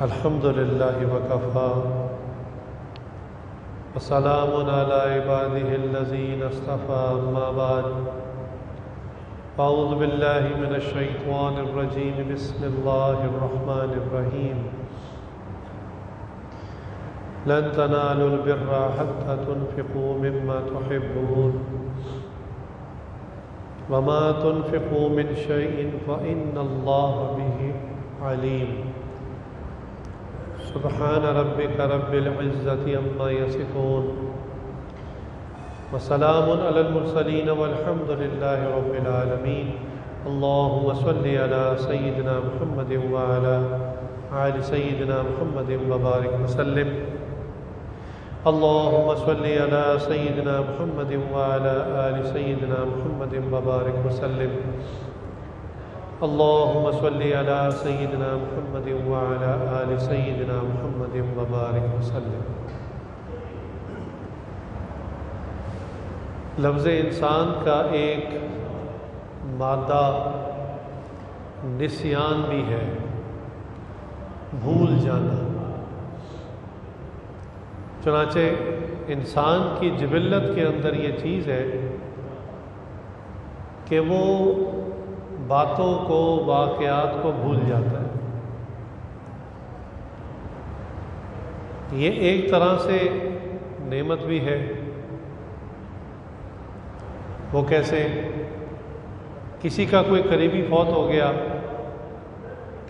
الحمد لله وكفى وسلام على عباده الذين اصطفى أما بعد أعوذ بالله من الشيطان الرجيم بسم الله الرحمن الرحيم لن تنالوا البر حتى تنفقوا مما تحبون وما تنفقوا من شيء فإن الله به عليم سبحان ربك رب العزة عما يصفون وسلام على المرسلين والحمد لله رب العالمين اللهم صل على سيدنا محمد وعلى آل سيدنا محمد وبارك وسلم اللهم صل على سيدنا محمد وعلى آل سيدنا محمد وبارك وسلم اللهم صل على سيدنا محمد وعلى آل سيدنا محمد وبارك وسلم۔ لفظ انسان کا ایک مادہ نسیان بھی ہے، بھول جانا۔ چنانچہ انسان کی جبلت کے اندر یہ چیز ہے کہ وہ باتوں کو، واقعات کو بھول جاتا ہے۔ یہ ایک طرح سے نعمت بھی ہے۔ وہ کیسے؟ کسی کا کوئی قریبی فوت ہو گیا،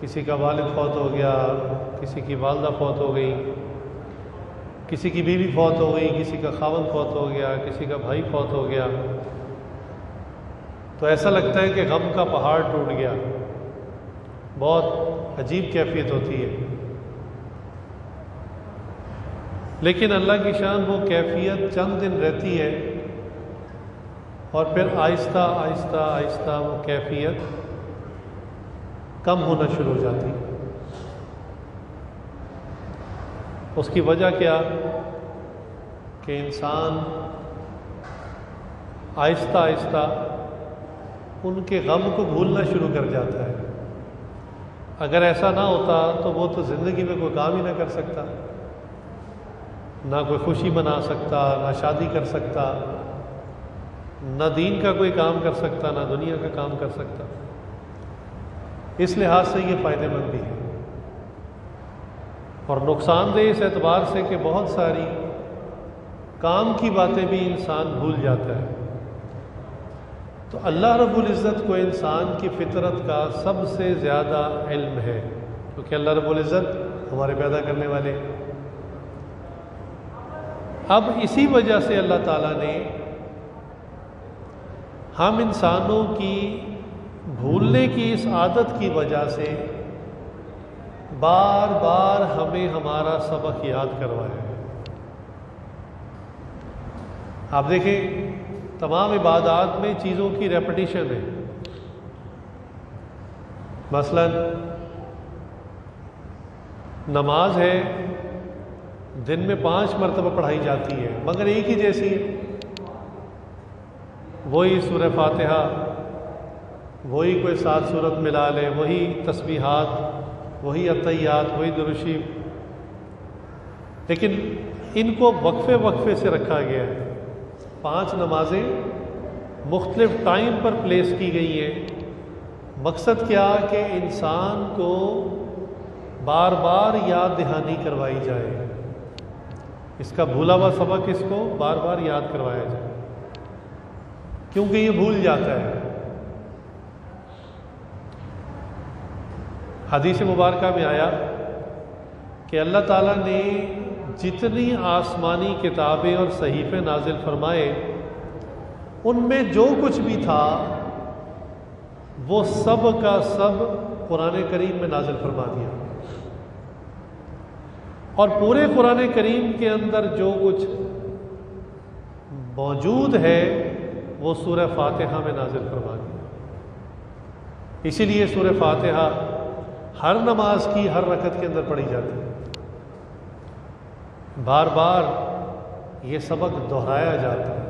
کسی کا والد فوت ہو گیا، کسی کی والدہ فوت ہو گئی، کسی کی بیوی فوت ہو گئی، کسی کا خاوند فوت ہو گیا، کسی کا بھائی فوت ہو گیا، تو ایسا لگتا ہے کہ غم کا پہاڑ ٹوٹ گیا۔ بہت عجیب کیفیت ہوتی ہے، لیکن اللہ کی شان وہ کیفیت چند دن رہتی ہے اور پھر آہستہ آہستہ آہستہ وہ کیفیت کم ہونا شروع ہو جاتی ہے۔ اس کی وجہ کیا؟ کہ انسان آہستہ آہستہ ان کے غم کو بھولنا شروع کر جاتا ہے۔ اگر ایسا نہ ہوتا تو وہ تو زندگی میں کوئی کام ہی نہ کر سکتا، نہ کوئی خوشی منا سکتا، نہ شادی کر سکتا، نہ دین کا کوئی کام کر سکتا، نہ دنیا کا کام کر سکتا۔ اس لحاظ سے یہ فائدہ مند بھی ہے، اور نقصان دہ اس اعتبار سے کہ بہت ساری کام کی باتیں بھی انسان بھول جاتا ہے۔ تو اللہ رب العزت کو انسان کی فطرت کا سب سے زیادہ علم ہے، کیونکہ اللہ رب العزت ہمارے پیدا کرنے والے۔ اب اسی وجہ سے اللہ تعالیٰ نے ہم انسانوں کی بھولنے کی اس عادت کی وجہ سے بار بار ہمیں ہمارا سبق یاد کروایا ہے۔ آپ دیکھیں تمام عبادات میں چیزوں کی ریپٹیشن ہے۔ مثلا نماز ہے، دن میں 5 مرتبہ پڑھائی جاتی ہے، مگر ایک ہی جیسی ہے۔ وہی سورہ فاتحہ، وہی کوئی 7 سورت ملا لے، وہی تسبیحات، وہی عطیات، وہی درود شریف، لیکن ان کو وقفے وقفے سے رکھا گیا ہے۔ 5 نمازیں مختلف ٹائم پر پلیس کی گئی ہیں۔ مقصد کیا کہ انسان کو بار بار یاد دہانی کروائی جائے، اس کا بھولا ہوا سبق اس کو بار بار یاد کروایا جائے، کیونکہ یہ بھول جاتا ہے۔ حدیث مبارکہ میں آیا کہ اللہ تعالیٰ نے جتنی آسمانی کتابیں اور صحیفے نازل فرمائے، ان میں جو کچھ بھی تھا وہ سب کا سب قرآن کریم میں نازل فرما دیا، اور پورے قرآن کریم کے اندر جو کچھ موجود ہے وہ سورہ فاتحہ میں نازل فرما دیا۔ اسی لیے سورہ فاتحہ ہر نماز کی ہر رکعت کے اندر پڑھی جاتی ہے، بار بار یہ سبق دہرایا جاتا ہے۔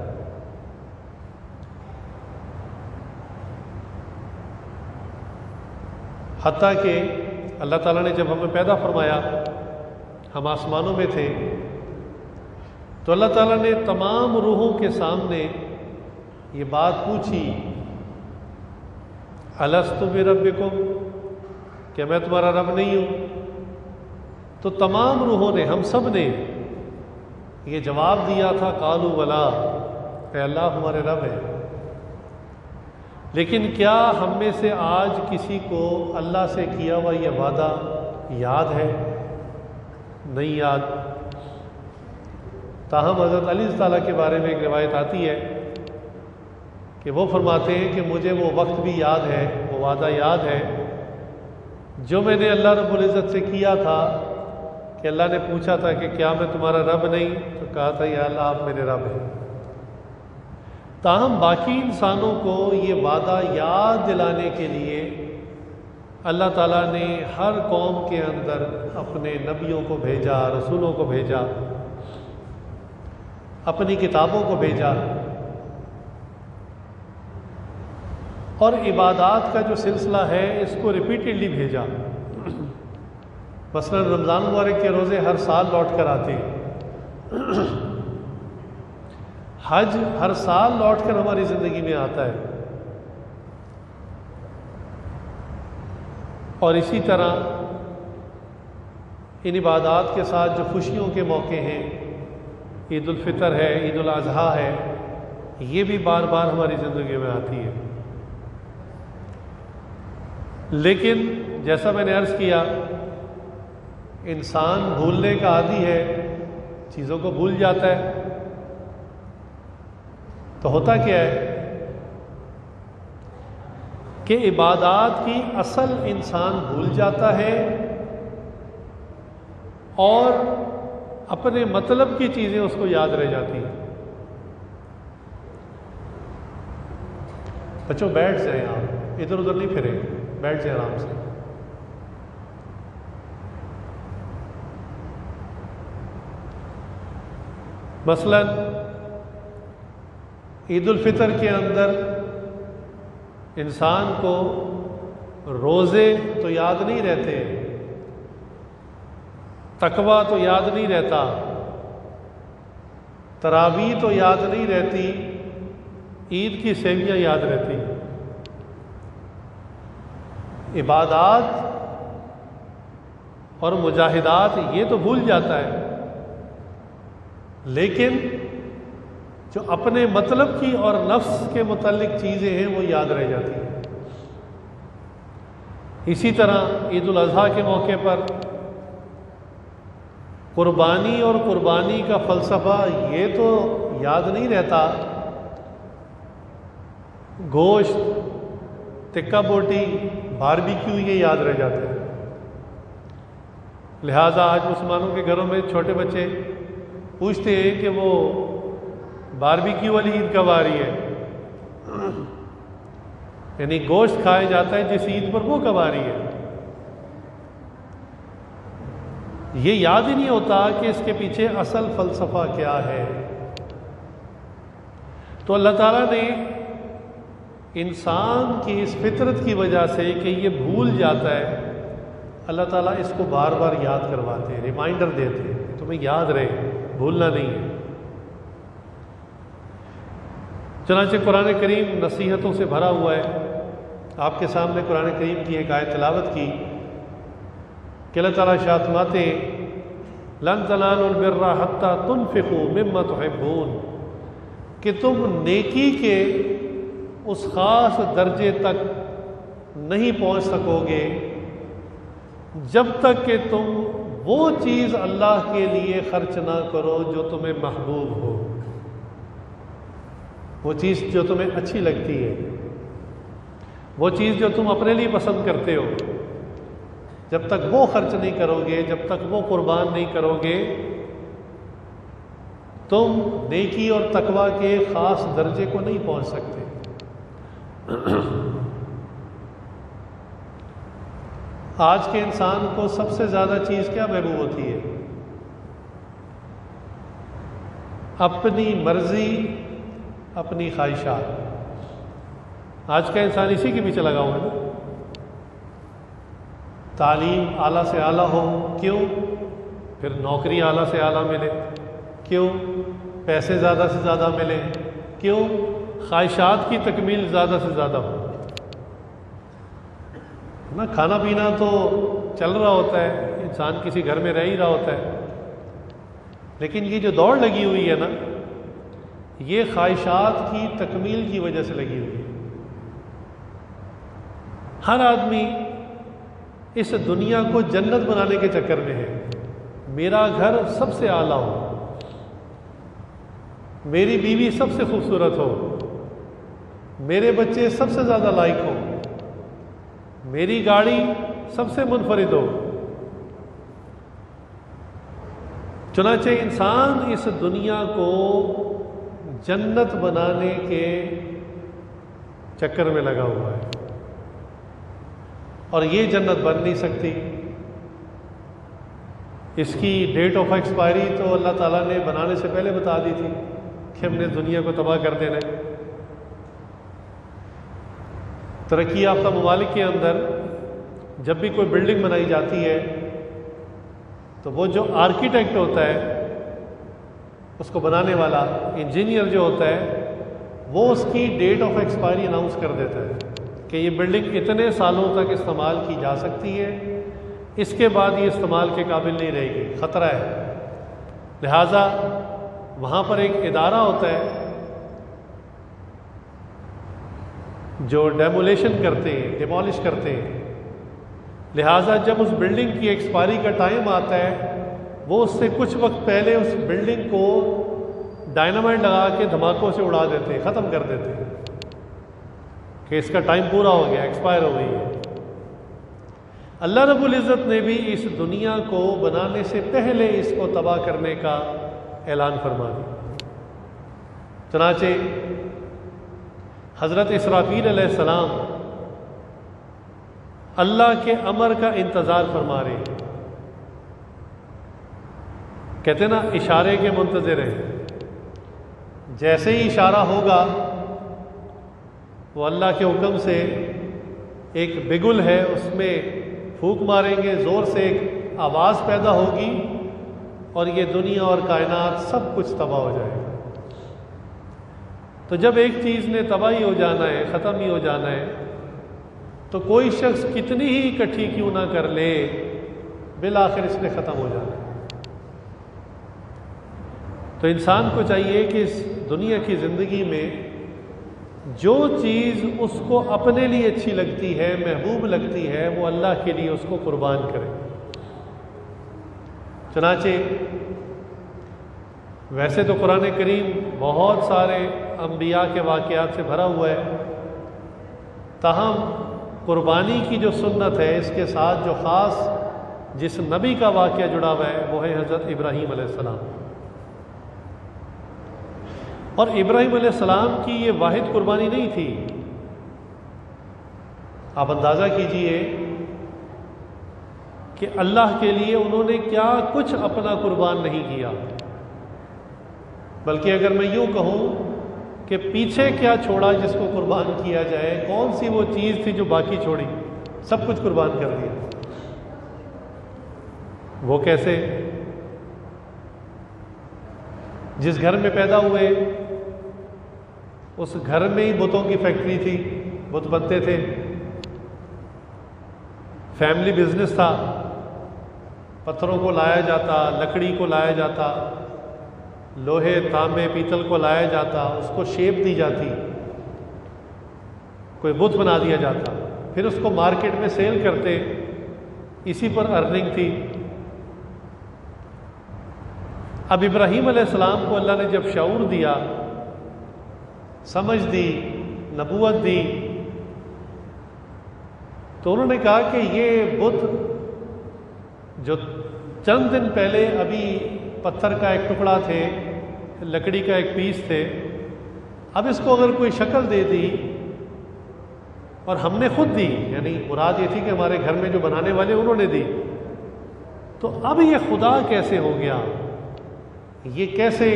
حتیٰ کہ اللہ تعالیٰ نے جب ہمیں پیدا فرمایا، ہم آسمانوں میں تھے، تو اللہ تعالیٰ نے تمام روحوں کے سامنے یہ بات پوچھی، الست بربکم، کہ میں تمہارا رب نہیں ہوں؟ تو تمام روحوں نے، ہم سب نے یہ جواب دیا تھا، قالوا بلا، اے اللہ ہمارے رب ہے۔ لیکن کیا ہم میں سے آج کسی کو اللہ سے کیا ہوا یہ وعدہ یاد ہے؟ نہیں یاد۔ تاہم حضرت علی تعالیٰ کے بارے میں ایک روایت آتی ہے کہ وہ فرماتے ہیں کہ مجھے وہ وقت بھی یاد ہے، وہ وعدہ یاد ہے جو میں نے اللہ رب العزت سے کیا تھا، کہ اللہ نے پوچھا تھا کہ کیا میں تمہارا رب نہیں؟ تو کہا تھا یا اللہ آپ میرے رب ہیں۔ تاہم باقی انسانوں کو یہ وعدہ یاد دلانے کے لیے اللہ تعالیٰ نے ہر قوم کے اندر اپنے نبیوں کو بھیجا، رسولوں کو بھیجا، اپنی کتابوں کو بھیجا، اور عبادات کا جو سلسلہ ہے اس کو ریپیٹڈلی بھیجا۔ مثلا رمضان مبارک کے روزے ہر سال لوٹ کر آتے ہیں، حج ہر سال لوٹ کر ہماری زندگی میں آتا ہے، اور اسی طرح ان عبادات کے ساتھ جو خوشیوں کے موقع ہیں، عید الفطر ہے، عید الاضحیٰ ہے، یہ بھی بار بار ہماری زندگی میں آتی ہے۔ لیکن جیسا میں نے عرض کیا، انسان بھولنے کا عادی ہے، چیزوں کو بھول جاتا ہے۔ تو ہوتا کیا ہے کہ عبادات کی اصل انسان بھول جاتا ہے، اور اپنے مطلب کی چیزیں اس کو یاد رہ جاتی ہیں۔ بچوں بیٹھ جائیں، آپ ادھر ادھر نہیں پھریں، بیٹھ جائیں آرام سے۔ مثلا عید الفطر کے اندر انسان کو روزے تو یاد نہیں رہتے، تقویٰ تو یاد نہیں رہتا، تراویح تو یاد نہیں رہتی، عید کی سیویاں یاد رہتی، عبادات اور مجاہدات یہ تو بھول جاتا ہے، لیکن جو اپنے مطلب کی اور نفس کے متعلق چیزیں ہیں وہ یاد رہ جاتی ہیں۔ اسی طرح عید الاضحیٰ کے موقع پر قربانی اور قربانی کا فلسفہ یہ تو یاد نہیں رہتا، گوشت، ٹکا بوٹی، باربیکیو یہ یاد رہ جاتے ہیں۔ لہٰذا آج مسلمانوں کے گھروں میں چھوٹے بچے پوچھتے ہیں کہ وہ باربیکیو والی عید کب آ رہی ہے، یعنی گوشت کھایا جاتا ہے جس عید پر، وہ کب آ رہی ہے؟ یہ یاد ہی نہیں ہوتا کہ اس کے پیچھے اصل فلسفہ کیا ہے۔ تو اللہ تعالیٰ نے انسان کی اس فطرت کی وجہ سے کہ یہ بھول جاتا ہے، اللہ تعالیٰ اس کو بار بار یاد کرواتے ہیں، ریمائنڈر دیتے ہیں کہ تمہیں یاد رہے، بھولنا نہیں ہے۔ چنانچہ قرآن کریم نصیحتوں سے بھرا ہوا ہے۔ آپ کے سامنے قرآن کریم کی ایک آیت تلاوت کی کہ اللہ تعالیٰ فرماتے ہیں لن تنالوا البر حتى تنفقوا مما تحبون، کہ تم نیکی کے اس خاص درجے تک نہیں پہنچ سکو گے جب تک کہ تم وہ چیز اللہ کے لیے خرچ نہ کرو جو تمہیں محبوب ہو، وہ چیز جو تمہیں اچھی لگتی ہے، وہ چیز جو تم اپنے لیے پسند کرتے ہو، جب تک وہ خرچ نہیں کرو گے، جب تک وہ قربان نہیں کرو گے، تم نیکی اور تقویٰ کے خاص درجے کو نہیں پہنچ سکتے۔ آج کے انسان کو سب سے زیادہ چیز کیا محبوب ہوتی ہے؟ اپنی مرضی، اپنی خواہشات۔ آج کا انسان اسی کے پیچھے لگا ہوا ہے۔ تعلیم اعلیٰ سے اعلیٰ ہو، کیوں؟ پھر نوکری اعلیٰ سے اعلیٰ ملے، کیوں؟ پیسے زیادہ سے زیادہ ملے، کیوں؟ خواہشات کی تکمیل زیادہ سے زیادہ ہو نا۔ کھانا پینا تو چل رہا ہوتا ہے، انسان کسی گھر میں رہ ہی رہا ہوتا ہے، لیکن یہ جو دوڑ لگی ہوئی ہے نا، یہ خواہشات کی تکمیل کی وجہ سے لگی ہوئی ہے۔ ہر آدمی اس دنیا کو جنت بنانے کے چکر میں ہے۔ میرا گھر سب سے اعلیٰ ہو، میری بیوی سب سے خوبصورت ہو، میرے بچے سب سے زیادہ لائق ہوں، میری گاڑی سب سے منفرد ہو۔ چنانچہ انسان اس دنیا کو جنت بنانے کے چکر میں لگا ہوا ہے، اور یہ جنت بن نہیں سکتی۔ اس کی ڈیٹ آف ایکسپائری تو اللہ تعالیٰ نے بنانے سے پہلے بتا دی تھی کہ ہم نے دنیا کو تباہ کر دینا ہے۔ ترقی یافتہ ممالک کے اندر جب بھی کوئی بلڈنگ بنائی جاتی ہے تو وہ جو آرکیٹیکٹ ہوتا ہے، اس کو بنانے والا انجینئر جو ہوتا ہے، وہ اس کی ڈیٹ آف ایکسپائری اناؤنس کر دیتا ہے کہ یہ بلڈنگ اتنے سالوں تک استعمال کی جا سکتی ہے، اس کے بعد یہ استعمال کے قابل نہیں رہے گی، خطرہ ہے۔ لہٰذا وہاں پر ایک ادارہ ہوتا ہے جو ڈیمولیشن کرتے ہیں، ڈیمولش کرتے ہیں۔ لہٰذا جب اس بلڈنگ کی ایکسپائری کا ٹائم آتا ہے، وہ اس سے کچھ وقت پہلے اس بلڈنگ کو ڈائنامائٹ لگا کے دھماکوں سے اڑا دیتے ہیں، ختم کر دیتے ہیں کہ اس کا ٹائم پورا ہو گیا، ایکسپائر ہو گئی ہے۔ اللہ رب العزت نے بھی اس دنیا کو بنانے سے پہلے اس کو تباہ کرنے کا اعلان فرما دیا۔ چنانچہ حضرت اسرافیل علیہ السلام اللہ کے امر کا انتظار فرما رہے ہیں، کہتے ہیں نا اشارے کے منتظر ہیں۔ جیسے ہی اشارہ ہوگا وہ اللہ کے حکم سے ایک بگل ہے، اس میں پھونک ماریں گے، زور سے ایک آواز پیدا ہوگی اور یہ دنیا اور کائنات سب کچھ تباہ ہو جائے گا۔ تو جب ایک چیز نے تباہی ہو جانا ہے، ختم ہی ہو جانا ہے، تو کوئی شخص کتنی ہی اکٹھی کیوں نہ کر لے، بالآخر اس نے ختم ہو جانا ہے۔ تو انسان کو چاہیے کہ اس دنیا کی زندگی میں جو چیز اس کو اپنے لیے اچھی لگتی ہے، محبوب لگتی ہے، وہ اللہ کے لیے اس کو قربان کرے۔ چنانچہ ویسے تو قرآن کریم بہت سارے انبیاء کے واقعات سے بھرا ہوا ہے، تاہم قربانی کی جو سنت ہے، اس کے ساتھ جو خاص جس نبی کا واقعہ جڑا ہوا ہے وہ ہے حضرت ابراہیم علیہ السلام۔ اور ابراہیم علیہ السلام کی یہ واحد قربانی نہیں تھی۔ آپ اندازہ کیجئے کہ اللہ کے لیے انہوں نے کیا کچھ اپنا قربان نہیں کیا، بلکہ اگر میں یوں کہوں کہ پیچھے کیا چھوڑا جس کو قربان کیا جائے، کون سی وہ چیز تھی جو باقی چھوڑی، سب کچھ قربان کر دیا۔ وہ کیسے؟ جس گھر میں پیدا ہوئے اس گھر میں ہی بتوں کی فیکٹری تھی، بت بنتے تھے، فیملی بزنس تھا، پتھروں کو لایا جاتا، لکڑی کو لایا جاتا، لوہے تانبے پیتل کو لایا جاتا، اس کو شیپ دی جاتی، کوئی بت بنا دیا جاتا، پھر اس کو مارکیٹ میں سیل کرتے، اسی پر ارننگ تھی۔ اب ابراہیم علیہ السلام کو اللہ نے جب شعور دیا، سمجھ دی، نبوت دی، تو انہوں نے کہا کہ یہ بت جو چند دن پہلے ابھی پتھر کا ایک ٹکڑا تھے، لکڑی کا ایک پیس تھے، اب اس کو اگر کوئی شکل دے دی اور ہم نے خود دی، یعنی مراد یہ تھی کہ ہمارے گھر میں جو بنانے والے انہوں نے دی، تو اب یہ خدا کیسے ہو گیا؟ یہ کیسے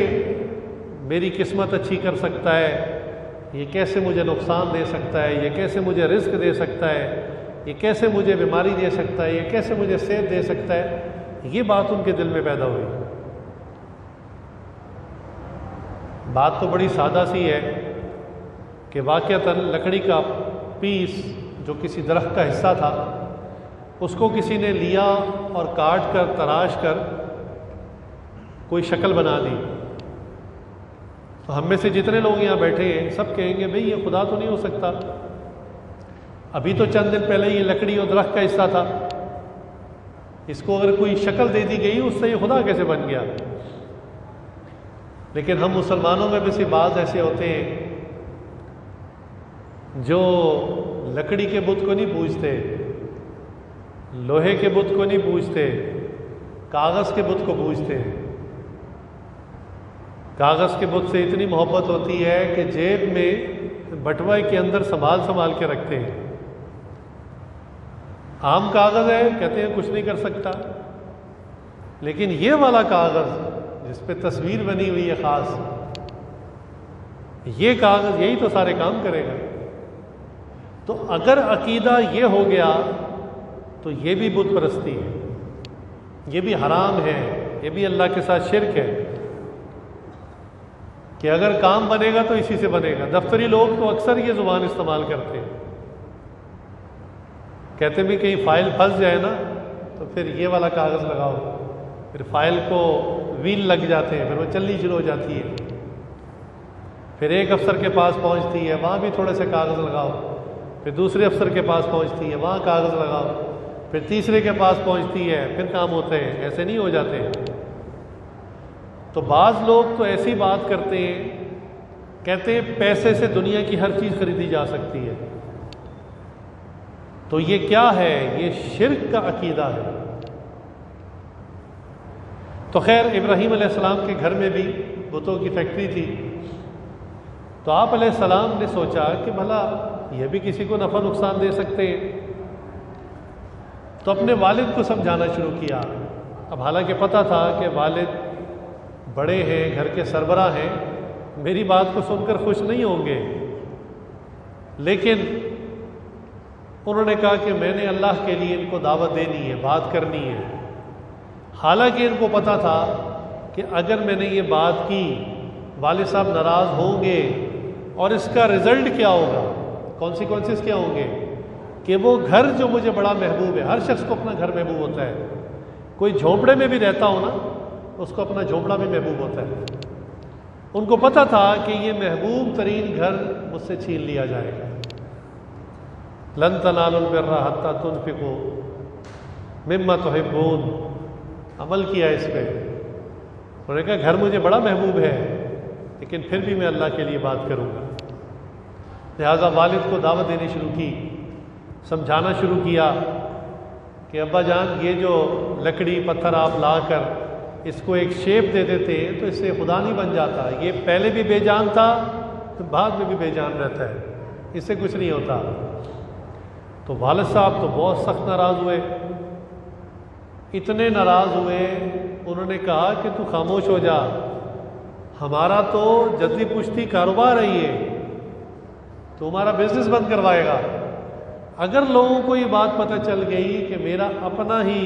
میری قسمت اچھی کر سکتا ہے؟ یہ کیسے مجھے نقصان دے سکتا ہے؟ یہ کیسے مجھے رزق دے سکتا ہے؟ یہ کیسے مجھے بیماری دے سکتا ہے، یہ کیسے مجھے صحت دے سکتا ہے، یہ بات ان کے دل میں پیدا ہوئی۔ بات تو بڑی سادہ سی ہے کہ واقعتاً لکڑی کا پیس جو کسی درخت کا حصہ تھا، اس کو کسی نے لیا اور کاٹ کر تراش کر کوئی شکل بنا دی۔ تو ہم میں سے جتنے لوگ یہاں بیٹھے ہیں سب کہیں گے بھئی یہ خدا تو نہیں ہو سکتا، ابھی تو چند دن پہلے یہ لکڑی اور درخت کا حصہ تھا، اس کو اگر کوئی شکل دے دی گئی اس سے یہ خدا کیسے بن گیا؟ لیکن ہم مسلمانوں میں بھی سے بعض ایسے ہوتے ہیں جو لکڑی کے بت کو نہیں پوجتے، لوہے کے بت کو نہیں پوجتے، کاغذ کے بت کو پوجتے ہیں۔ کاغذ کے بت سے اتنی محبت ہوتی ہے کہ جیب میں بٹوے کے اندر سنبھال کے رکھتے ہیں۔ عام کاغذ ہے، کہتے ہیں کچھ نہیں کر سکتا، لیکن یہ والا کاغذ جس پہ تصویر بنی ہوئی ہے خاص، یہ کاغذ یہی تو سارے کام کرے گا۔ تو اگر عقیدہ یہ ہو گیا تو یہ بھی بت پرستی ہے، یہ بھی حرام ہے، یہ بھی اللہ کے ساتھ شرک ہے کہ اگر کام بنے گا تو اسی سے بنے گا۔ دفتری لوگ تو اکثر یہ زبان استعمال کرتے ہیں، کہتے بھی کہیں فائل پھنس جائے نا تو پھر یہ والا کاغذ لگاؤ، پھر فائل کو ویل لگ جاتے ہیں، پھر وہ چلنی شروع ہو جاتی ہے، پھر ایک افسر کے پاس پہنچتی ہے، وہاں بھی تھوڑے سے کاغذ لگاؤ، پھر دوسرے افسر کے پاس پہنچتی ہے، وہاں کاغذ لگاؤ، پھر تیسرے کے پاس پہنچتی ہے، پھر کام ہوتے ہیں۔ ایسے نہیں ہو جاتے ہیں۔ تو بعض لوگ تو ایسی بات کرتے ہیں، کہتے ہیں پیسے سے دنیا کی ہر چیز خریدی جا سکتی ہے۔ تو یہ کیا ہے؟ یہ شرک کا عقیدہ ہے۔ تو خیر ابراہیم علیہ السلام کے گھر میں بھی بتوں کی فیکٹری تھی، تو آپ علیہ السلام نے سوچا کہ بھلا یہ بھی کسی کو نفع نقصان دے سکتے ہیں، تو اپنے والد کو سمجھانا شروع کیا۔ اب حالانکہ پتہ تھا کہ والد بڑے ہیں، گھر کے سربراہ ہیں، میری بات کو سن کر خوش نہیں ہوں گے، لیکن انہوں نے کہا کہ میں نے اللہ کے لیے ان کو دعوت دینی ہے، بات کرنی ہے۔ حالانکہ ان کو پتہ تھا کہ اگر میں نے یہ بات کی والد صاحب ناراض ہوں گے، اور اس کا رزلٹ کیا ہوگا، کانسیکوینسز کیا ہوں گے، کہ وہ گھر جو مجھے بڑا محبوب ہے، ہر شخص کو اپنا گھر محبوب ہوتا ہے، کوئی جھونپڑے میں بھی رہتا ہو نا اس کو اپنا جھونپڑا بھی محبوب ہوتا ہے۔ ان کو پتہ تھا کہ یہ محبوب ترین گھر مجھ سے چھین لیا جائے گا۔ لن تنالوا البر حتی تنفقوا مما تحبون، عمل کیا اس پہ۔ انہوں نے کہا گھر مجھے بڑا محبوب ہے، لیکن پھر بھی میں اللہ کے لیے بات کروں گا۔ لہٰذا والد کو دعوت دینی شروع کی، سمجھانا شروع کیا کہ ابا جان یہ جو لکڑی پتھر آپ لا کر اس کو ایک شیپ دے دیتے ہیں تو اس سے خدا نہیں بن جاتا، یہ پہلے بھی بے جان تھا بعد میں بھی بے جان رہتا ہے، اس سے کچھ نہیں ہوتا۔ تو والد صاحب تو بہت سخت ناراض ہوئے، اتنے ناراض ہوئے انہوں نے کہا کہ تو خاموش ہو جا، ہمارا تو جدی پشتی کاروبار ہے، یہ تو ہمارا بزنس بند کروائے گا۔ اگر لوگوں کو یہ بات پتہ چل گئی کہ میرا اپنا ہی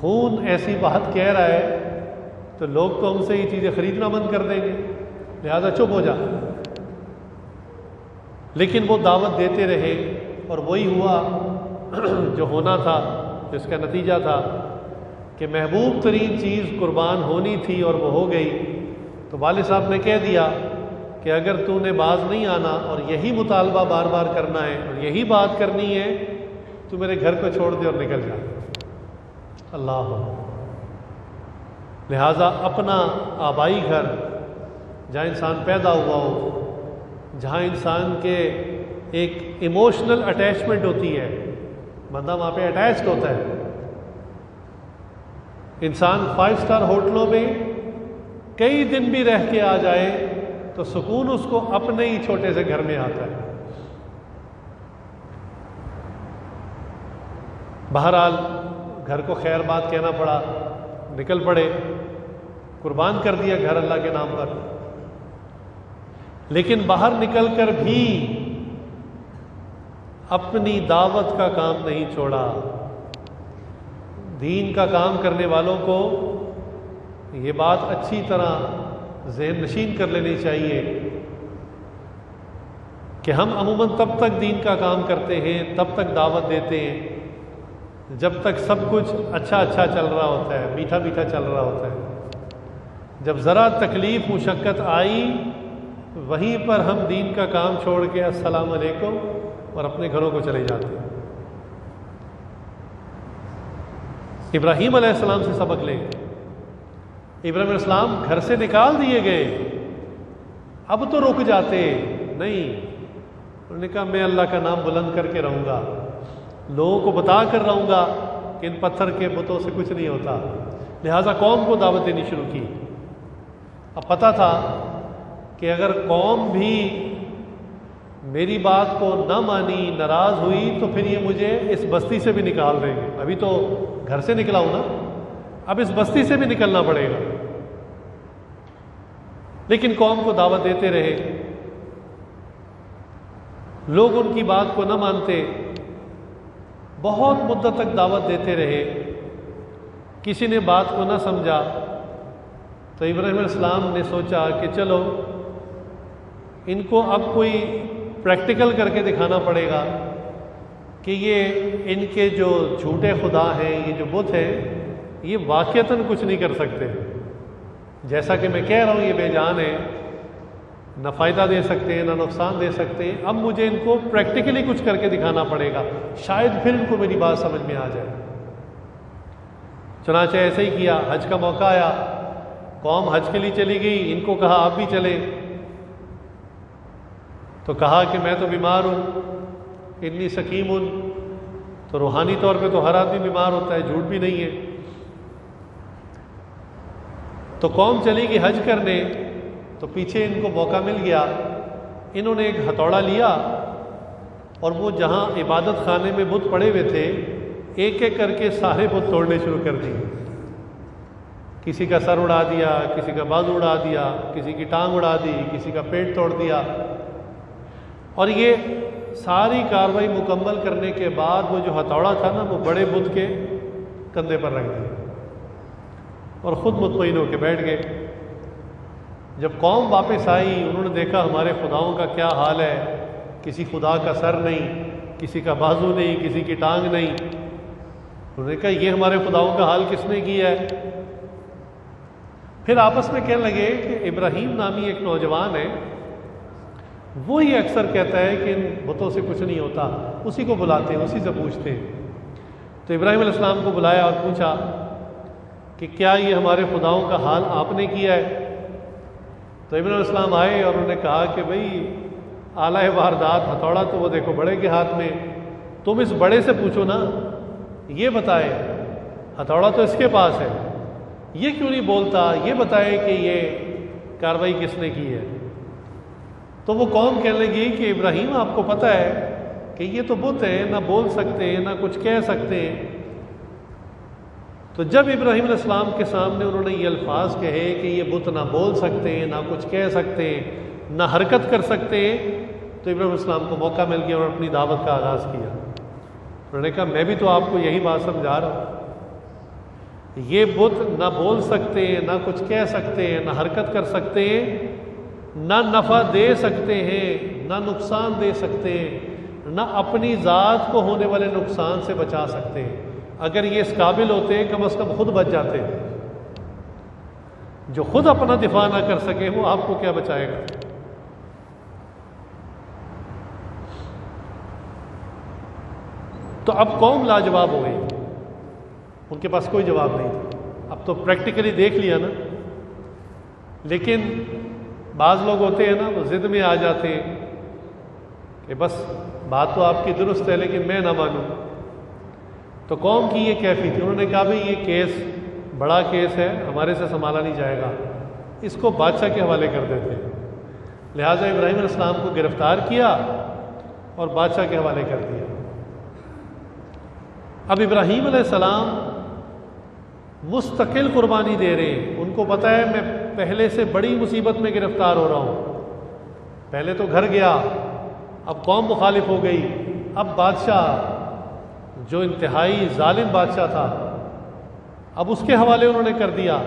خون ایسی بات کہہ رہا ہے تو لوگ تو ہم سے یہ چیزیں خریدنا بند کر دیں گے، لہذا چپ ہو جا۔ لیکن وہ دعوت دیتے رہے اور وہی ہوا جو ہونا تھا، جس کا نتیجہ تھا کہ محبوب ترین چیز قربان ہونی تھی اور وہ ہو گئی۔ تو والد صاحب نے کہہ دیا کہ اگر تو نے باز نہیں آنا اور یہی مطالبہ بار بار کرنا ہے اور یہی بات کرنی ہے تو میرے گھر کو چھوڑ دے اور نکل جا۔ اللہ، لہٰذا اپنا آبائی گھر جہاں انسان پیدا ہوا ہو، جہاں انسان کے ایک ایموشنل اٹیچمنٹ ہوتی ہے، بندہ وہاں پہ اٹیچڈ ہوتا ہے۔ انسان 5 اسٹار ہوٹلوں میں کئی دن بھی رہ کے آ جائے تو سکون اس کو اپنے ہی چھوٹے سے گھر میں آتا ہے۔ بہرحال گھر کو خیر بات کہنا پڑا، نکل پڑے، قربان کر دیا گھر اللہ کے نام پر۔ لیکن باہر نکل کر بھی اپنی دعوت کا کام نہیں چھوڑا۔ دین کا کام کرنے والوں کو یہ بات اچھی طرح ذہن نشین کر لینی چاہیے کہ ہم عموماً تب تک دین کا کام کرتے ہیں، تب تک دعوت دیتے ہیں جب تک سب کچھ اچھا اچھا چل رہا ہوتا ہے، میٹھا میٹھا چل رہا ہوتا ہے۔ جب ذرا تکلیف مشقت آئی وہیں پر ہم دین کا کام چھوڑ کے السلام علیکم اور اپنے گھروں کو چلے جاتے ہیں۔ ابراہیم علیہ السلام سے سبق لیں۔ ابراہیم علیہ السلام گھر سے نکال دیے گئے، اب تو رک جاتے نہیں، انہوں نے کہا میں اللہ کا نام بلند کر کے رہوں گا، لوگوں کو بتا کر رہوں گا کہ ان پتھر کے بتوں سے کچھ نہیں ہوتا۔ لہٰذا قوم کو دعوت دینی شروع کی۔ اب پتہ تھا کہ اگر قوم بھی میری بات کو نہ مانی، ناراض ہوئی، تو پھر یہ مجھے اس بستی سے بھی نکال دیں گے۔ ابھی تو گھر سے نکلا ہوں نا، اب اس بستی سے بھی نکلنا پڑے گا۔ لیکن قوم کو دعوت دیتے رہے، لوگ ان کی بات کو نہ مانتے، بہت مدت تک دعوت دیتے رہے، کسی نے بات کو نہ سمجھا۔ تو ابراہیم علیہ السلام نے سوچا کہ چلو ان کو اب کوئی پریکٹیکل کر کے دکھانا پڑے گا کہ یہ ان کے جو جھوٹے خدا ہیں، یہ جو بت ہیں، یہ واقعتاً کچھ نہیں کر سکتے۔ جیسا کہ میں کہہ رہا ہوں یہ بے جان ہے، نہ فائدہ دے سکتے ہیں نہ نقصان دے سکتے ہیں، اب مجھے ان کو پریکٹیکلی کچھ کر کے دکھانا پڑے گا، شاید پھر ان کو میری بات سمجھ میں آ جائے۔ چنانچہ ایسے ہی کیا۔ حج کا موقع آیا، قوم حج کے لیے چلی گئی، ان کو کہا آپ بھی چلے، تو کہا کہ میں تو بیمار ہوں، اتنی سقیم ہوں۔ تو روحانی طور پہ تو ہر آدمی بیمار ہوتا ہے، جھوٹ بھی نہیں ہے۔ تو قوم چلی گئی حج کرنے، تو پیچھے ان کو موقع مل گیا، انہوں نے ایک ہتھوڑا لیا اور وہ جہاں عبادت خانے میں بت پڑے ہوئے تھے ایک ایک کر کے سارے بت توڑنے شروع کر دیے۔ کسی کا سر اڑا دیا، کسی کا بازو اڑا دیا، کسی کی ٹانگ اڑا دی، کسی کا پیٹ توڑ دیا۔ اور یہ ساری کارروائی مکمل کرنے کے بعد وہ جو ہتھوڑا تھا نا، وہ بڑے بت کے کندھے پر رکھ دیا اور خود مطمئن ہو کے بیٹھ گئے۔ جب قوم واپس آئی، انہوں نے دیکھا ہمارے خداؤں کا کیا حال ہے، کسی خدا کا سر نہیں، کسی کا بازو نہیں، کسی کی ٹانگ نہیں۔ انہوں نے کہا یہ ہمارے خداؤں کا حال کس نے کیا ہے؟ پھر آپس میں کہنے لگے کہ ابراہیم نامی ایک نوجوان ہے، وہی اکثر کہتا ہے کہ ان بتوں سے کچھ نہیں ہوتا، اسی کو بلاتے ہیں، اسی سے پوچھتے ہیں۔ تو ابراہیم علیہ السلام کو بلایا اور پوچھا کہ کیا یہ ہمارے خداؤں کا حال آپ نے کیا ہے؟ تو ابراہیم علیہ السلام آئے اور انہوں نے کہا کہ بھئی آلہ واردات ہتھوڑا تو وہ دیکھو بڑے کے ہاتھ میں، تم اس بڑے سے پوچھو نا، یہ بتائے، ہتھوڑا تو اس کے پاس ہے، یہ کیوں نہیں بولتا، یہ بتائے کہ یہ کارروائی کس نے کی ہے۔ تو وہ قوم کہنے لگی کہ ابراہیم آپ کو پتہ ہے کہ یہ تو بت ہیں، نہ بول سکتے ہیں نہ کچھ کہہ سکتے ہیں۔ تو جب ابراہیم علیہ السلام کے سامنے انہوں نے یہ الفاظ کہے کہ یہ بت نہ بول سکتے ہیں، نہ کچھ کہہ سکتے ہیں، نہ حرکت کر سکتے ہیں، تو ابراہیم علیہ السلام کو موقع مل گیا اور اپنی دعوت کا آغاز کیا۔ انہوں نے کہا میں بھی تو آپ کو یہی بات سمجھا رہا ہوں، یہ بت نہ بول سکتے ہیں، نہ کچھ کہہ سکتے ہیں، نہ حرکت کر سکتے ہیں، نہ نفع دے سکتے ہیں نہ نقصان دے سکتے ہیں، نہ اپنی ذات کو ہونے والے نقصان سے بچا سکتے ہیں۔ اگر یہ اس قابل ہوتے ہیں کم از کم خود بچ جاتے ہیں، جو خود اپنا دفاع نہ کر سکے وہ آپ کو کیا بچائے گا؟ تو اب قوم لاجواب ہو گئی، ان کے پاس کوئی جواب نہیں تھا۔ اب تو پریکٹیکلی دیکھ لیا نا، لیکن بعض لوگ ہوتے ہیں نا، وہ ضد میں آ جاتے ہیں کہ بس بات تو آپ کی درست ہے لیکن میں نہ مانوں۔ تو قوم کی یہ کیفی تھی، انہوں نے کہا بھئی یہ کیس بڑا کیس ہے، ہمارے سے سنبھالا نہیں جائے گا، اس کو بادشاہ کے حوالے کر دیتے ہیں۔ لہٰذا ابراہیم علیہ السلام کو گرفتار کیا اور بادشاہ کے حوالے کر دیا۔ اب ابراہیم علیہ السلام مستقل قربانی دے رہے ہیں، ان کو پتہ ہے میں پہلے سے بڑی مصیبت میں گرفتار ہو رہا ہوں، پہلے تو گھر گیا، اب قوم مخالف ہو گئی، اب بادشاہ جو انتہائی ظالم بادشاہ تھا اب اس کے حوالے انہوں نے کر دیا،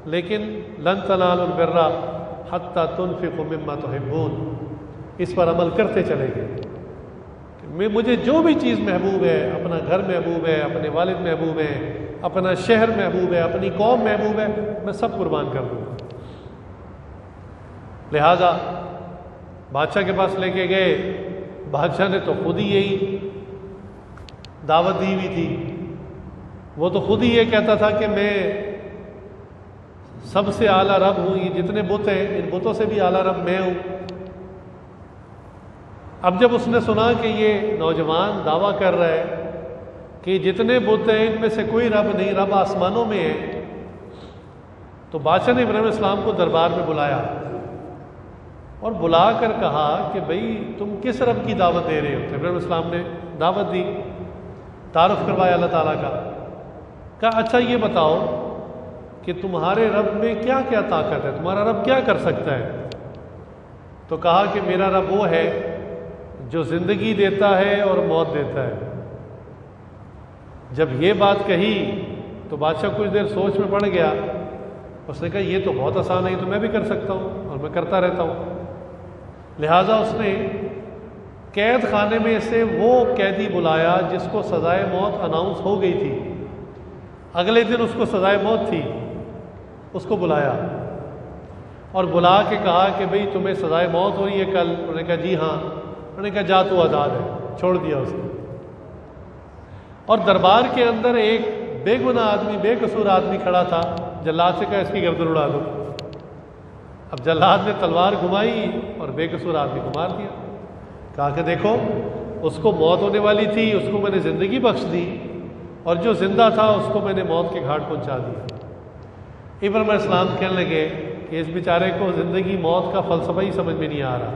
لیکن لن تنالوا البر حتی تنفقوا مما تحبون، اس پر عمل کرتے چلے گئے۔ مجھے جو بھی چیز محبوب ہے، اپنا گھر محبوب ہے، اپنے والد محبوب ہے، اپنا شہر محبوب ہے، اپنی قوم محبوب ہے، میں سب قربان کر دوں۔ لہذا بادشاہ کے پاس لے کے گئے، بادشاہ نے تو خود ہی یہی دعوت دی ہوئی تھی، وہ تو خود ہی یہ کہتا تھا کہ میں سب سے اعلیٰ رب ہوں، یہ جتنے بت ہیں ان بتوں سے بھی اعلیٰ رب میں ہوں۔ اب جب اس نے سنا کہ یہ نوجوان دعویٰ کر رہا ہے کہ جتنے بت ہیں ان میں سے کوئی رب نہیں، رب آسمانوں میں ہے، تو بادشاہ نے ابراہیم علیہ السلام کو دربار میں بلایا اور بلا کر کہا کہ بھئی تم کس رب کی دعوت دے رہے ہو؟ تو ابراہیم علیہ السلام نے دعوت دی، تعارف کروایا اللہ تعالیٰ کا، کہا اچھا یہ بتاؤ کہ تمہارے رب میں کیا کیا طاقت ہے، تمہارا رب کیا کر سکتا ہے؟ تو کہا کہ میرا رب وہ ہے جو زندگی دیتا ہے اور موت دیتا ہے۔ جب یہ بات کہی تو بادشاہ کچھ دیر سوچ میں پڑ گیا، اس نے کہا یہ تو بہت آسان ہے، یہ تو میں بھی کر سکتا ہوں اور میں کرتا رہتا ہوں۔ لہٰذا اس نے قید خانے میں سے وہ قیدی بلایا جس کو سزائے موت اناؤنس ہو گئی تھی، اگلے دن اس کو سزائے موت تھی، اس کو بلایا اور بلا کے کہا کہ بھئی تمہیں سزائے موت ہو رہی ہے کل؟ انہوں نے کہا جی ہاں۔ انہوں نے کہا جا تو آزاد ہے، چھوڑ دیا اس نے۔ اور دربار کے اندر ایک بے گناہ آدمی، بے قصور آدمی کھڑا تھا، جلاد سے کہا اس کی گردن اڑا دو۔ اب جلاد نے تلوار گھمائی اور بے قصور آدمی کو مار دیا، کہا کہ دیکھو اس کو موت ہونے والی تھی، اس کو میں نے زندگی بخش دی، اور جو زندہ تھا اس کو میں نے موت کے گھاٹ پہنچا دیا۔ ابراہیم علیہ السلام کہنے لگے کہ اس بیچارے کو زندگی موت کا فلسفہ ہی سمجھ میں نہیں آ رہا،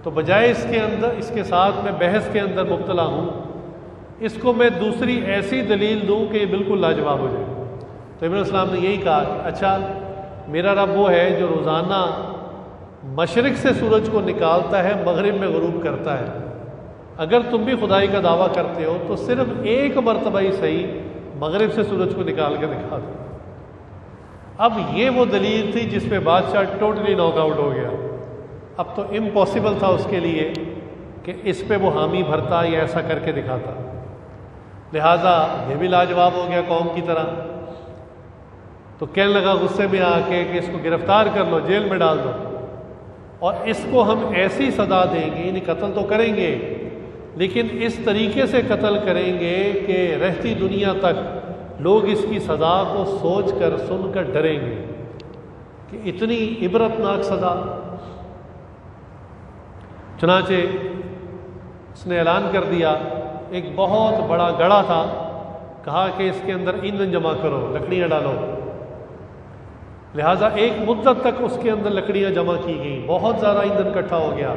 تو بجائے اس کے ساتھ میں بحث کے اندر مبتلا ہوں، اس کو میں دوسری ایسی دلیل دوں کہ یہ بالکل لاجواب ہو جائے۔ تو ابراہیم علیہ السلام نے یہی کہا کہ اچھا میرا رب وہ ہے جو روزانہ مشرق سے سورج کو نکالتا ہے، مغرب میں غروب کرتا ہے، اگر تم بھی خدائی کا دعویٰ کرتے ہو تو صرف ایک مرتبہ ہی صحیح مغرب سے سورج کو نکال کے دکھا دو۔ اب یہ وہ دلیل تھی جس پہ بادشاہ ٹوٹلی ناک آؤٹ ہو گیا۔ اب تو امپاسبل تھا اس کے لیے کہ اس پہ وہ حامی بھرتا یا ایسا کر کے دکھاتا، لہٰذا یہ بھی لاجواب ہو گیا قوم کی طرح۔ تو کہنے لگا غصے میں آ کے کہ اس کو گرفتار کر لو، جیل میں ڈال دو، اور اس کو ہم ایسی سزا دیں گے، یعنی قتل تو کریں گے لیکن اس طریقے سے قتل کریں گے کہ رہتی دنیا تک لوگ اس کی سزا کو سوچ کر سن کر ڈریں گے کہ اتنی عبرتناک سزا۔ چنانچہ اس نے اعلان کر دیا، ایک بہت بڑا گڑھا تھا، کہا کہ اس کے اندر ایندھن جمع کرو، لکڑیاں ڈالو۔ لہٰذا ایک مدت تک اس کے اندر لکڑیاں جمع کی گئیں، بہت زیادہ ایندھن اکٹھا ہو گیا،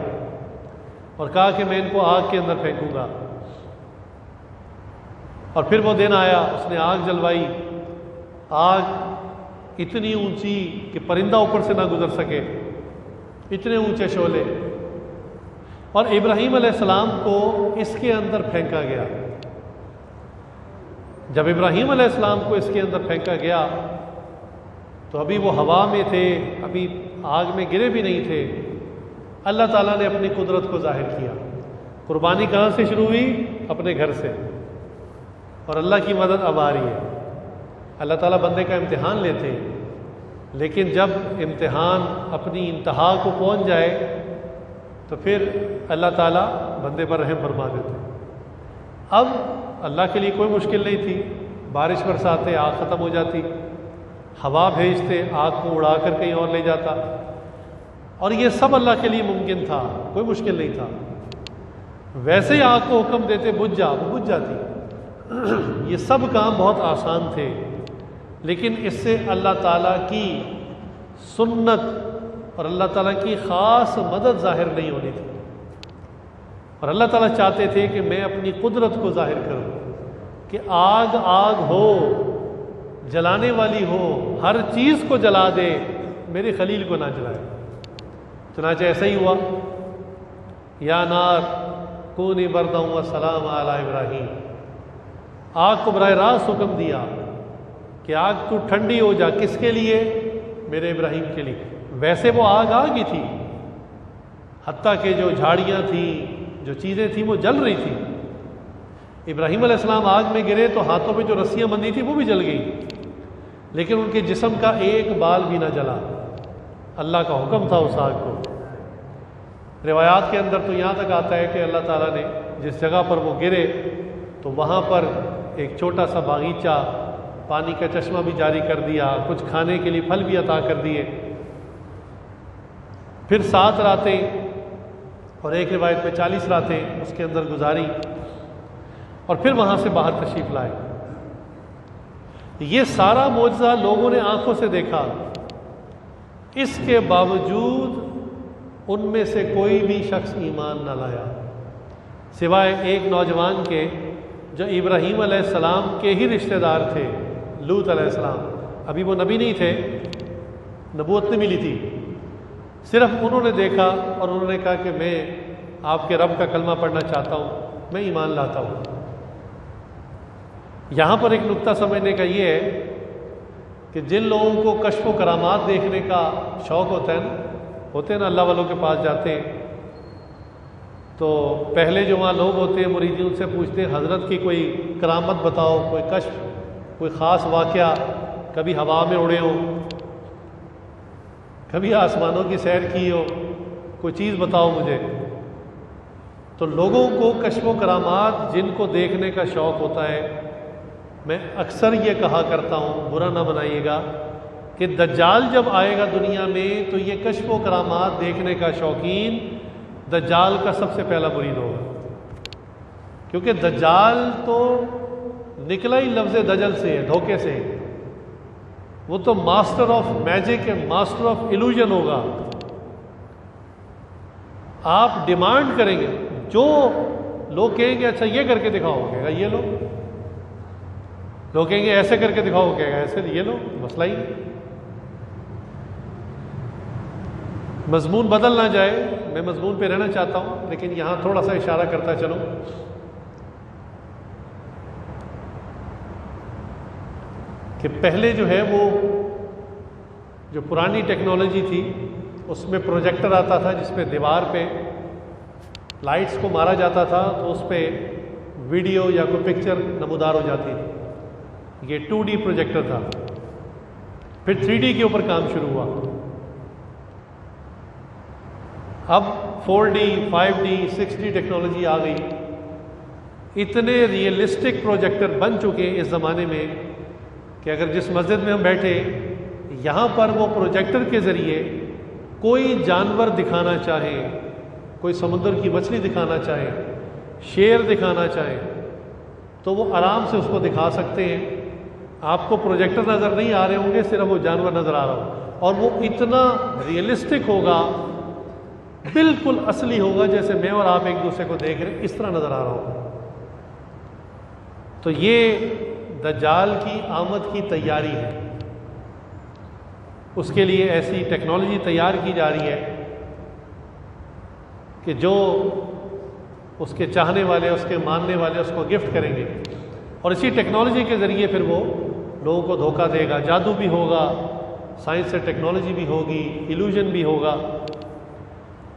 اور کہا کہ میں ان کو آگ کے اندر پھینکوں گا۔ اور پھر وہ دن آیا، اس نے آگ جلوائی، آگ اتنی اونچی کہ پرندہ اوپر سے نہ گزر سکے، اتنے اونچے شعلے، اور ابراہیم علیہ السلام کو اس کے اندر پھینکا گیا۔ جب ابراہیم علیہ السلام کو اس کے اندر پھینکا گیا تو ابھی وہ ہوا میں تھے، ابھی آگ میں گرے بھی نہیں تھے۔ اللہ تعالیٰ نے اپنی قدرت کو ظاہر کیا۔ قربانی کہاں سے شروع ہوئی؟ اپنے گھر سے، اور اللہ کی مدد اب آ رہی ہے۔ اللہ تعالیٰ بندے کا امتحان لیتے ہیں، لیکن جب امتحان اپنی انتہا کو پہنچ جائے تو پھر اللہ تعالیٰ بندے پر رحم فرما دیتے ہیں۔ اب اللہ کے لیے کوئی مشکل نہیں تھی، بارش برساتے آگ ختم ہو جاتی، ہوا بھیجتے آگ کو اڑا کر کہیں اور لے جاتا، اور یہ سب اللہ کے لیے ممکن تھا، کوئی مشکل نہیں تھا۔ ویسے ہی آگ کو حکم دیتے بجھ جا، وہ بجھ جاتی۔ یہ سب کام بہت آسان تھے، لیکن اس سے اللہ تعالیٰ کی سنت اور اللہ تعالیٰ کی خاص مدد ظاہر نہیں ہونی تھی، اور اللہ تعالیٰ چاہتے تھے کہ میں اپنی قدرت کو ظاہر کروں کہ آگ آگ ہو، جلانے والی ہو، ہر چیز کو جلا دے، میرے خلیل کو نہ جلائے۔ چنانچہ ایسا ہی ہوا، یا نار کونی بردا و سلام علی ابراہیم، آگ کو براہ راست حکم دیا کہ آگ تو ٹھنڈی ہو جا، کس کے لیے؟ میرے ابراہیم کے لیے۔ ویسے وہ آگ ہی تھی، حتیٰ کہ جو جھاڑیاں تھیں، جو چیزیں تھیں وہ جل رہی تھیں۔ ابراہیم علیہ السلام آگ میں گرے تو ہاتھوں پہ جو رسیاں بندھی تھیں وہ بھی جل گئی، لیکن ان کے جسم کا ایک بال بھی نہ جلا۔ اللہ کا حکم تھا اس آگ کو۔ روایات کے اندر تو یہاں تک آتا ہے کہ اللہ تعالیٰ نے جس جگہ پر وہ گرے تو وہاں پر ایک چھوٹا سا باغیچہ، پانی کا چشمہ بھی جاری کر دیا، کچھ کھانے کے لیے پھل بھی عطا کر دیے۔ پھر 7 راتیں اور ایک روایت میں 40 راتیں اس کے اندر گزاری، اور پھر وہاں سے باہر تشریف لائے۔ یہ سارا معجزہ لوگوں نے آنکھوں سے دیکھا، اس کے باوجود ان میں سے کوئی بھی شخص ایمان نہ لایا، سوائے ایک نوجوان کے جو ابراہیم علیہ السلام کے ہی رشتہ دار تھے، لوط علیہ السلام۔ ابھی وہ نبی نہیں تھے، نبوت نہیں ملی تھی، صرف انہوں نے دیکھا اور انہوں نے کہا کہ میں آپ کے رب کا کلمہ پڑھنا چاہتا ہوں، میں ایمان لاتا ہوں۔ یہاں پر ایک نقطہ سمجھنے کا یہ ہے کہ جن لوگوں کو کشف و کرامات دیکھنے کا شوق ہوتا ہے نا اللہ والوں کے پاس جاتے ہیں تو پہلے جو وہاں لوگ ہوتے ہیں مریدین ان سے پوچھتے ہیں حضرت کی کوئی کرامت بتاؤ، کوئی کشف، کوئی خاص واقعہ، کبھی ہوا میں اڑے ہو، کبھی آسمانوں کی سیر کی ہو، کوئی چیز بتاؤ مجھے۔ تو لوگوں کو کشف و کرامات جن کو دیکھنے کا شوق ہوتا ہے، میں اکثر یہ کہا کرتا ہوں، برا نہ بنائیے گا، کہ دجال جب آئے گا دنیا میں تو یہ کشف و کرامات دیکھنے کا شوقین دجال کا سب سے پہلا مرید ہوگا، کیونکہ دجال تو نکلا ہی لفظ دجل سے ہے، دھوکے سے، وہ تو ماسٹر آف میجک ہے، ماسٹر آف ایلوژن ہوگا۔ آپ ڈیمانڈ کریں گے، جو لوگ کہیں گے اچھا یہ کر کے دکھاؤ، کہے گا یہ لوگ کہیں گے ایسے کر کے دکھاؤ، کہے گا ایسے، یہ لو، مسئلہ ہی نہیں۔ مضمون بدل نہ جائے، میں مضمون پہ رہنا چاہتا ہوں، لیکن یہاں تھوڑا سا اشارہ کرتا چلوں کہ پہلے جو ہے وہ جو پرانی ٹیکنالوجی تھی اس میں پروجیکٹر آتا تھا جس پہ دیوار پہ لائٹس کو مارا جاتا تھا تو اس پہ ویڈیو یا کوئی پکچر نمودار ہو جاتی تھی۔ یہ 2D پروجیکٹر تھا، پھر 3D کے اوپر کام شروع ہوا، اب 4D 5D 6D ٹیکنالوجی آ گئی، اتنے ریئلسٹک پروجیکٹر بن چکے اس زمانے میں کہ اگر جس مسجد میں ہم بیٹھے یہاں پر وہ پروجیکٹر کے ذریعے کوئی جانور دکھانا چاہے، کوئی سمندر کی مچھلی دکھانا چاہے، شیر دکھانا چاہے تو وہ آرام سے اس کو دکھا سکتے ہیں۔ آپ کو پروجیکٹر نظر نہیں آ رہے ہوں گے، صرف وہ جانور نظر آ رہا ہو، اور وہ اتنا ریئلسٹک ہوگا، بالکل اصلی ہوگا، جیسے میں اور آپ ایک دوسرے کو دیکھ رہے ہیں اس طرح نظر آ رہا ہوگا۔ تو یہ دجال کی آمد کی تیاری ہے، اس کے لیے ایسی ٹیکنالوجی تیار کی جا رہی ہے کہ جو اس کے چاہنے والے، اس کے ماننے والے اس کو گفٹ کریں گے، اور اسی ٹیکنالوجی کے ذریعے پھر وہ لوگوں کو دھوکہ دے گا۔ جادو بھی ہوگا، سائنس سے ٹیکنالوجی بھی ہوگی، ایلوژن بھی ہوگا۔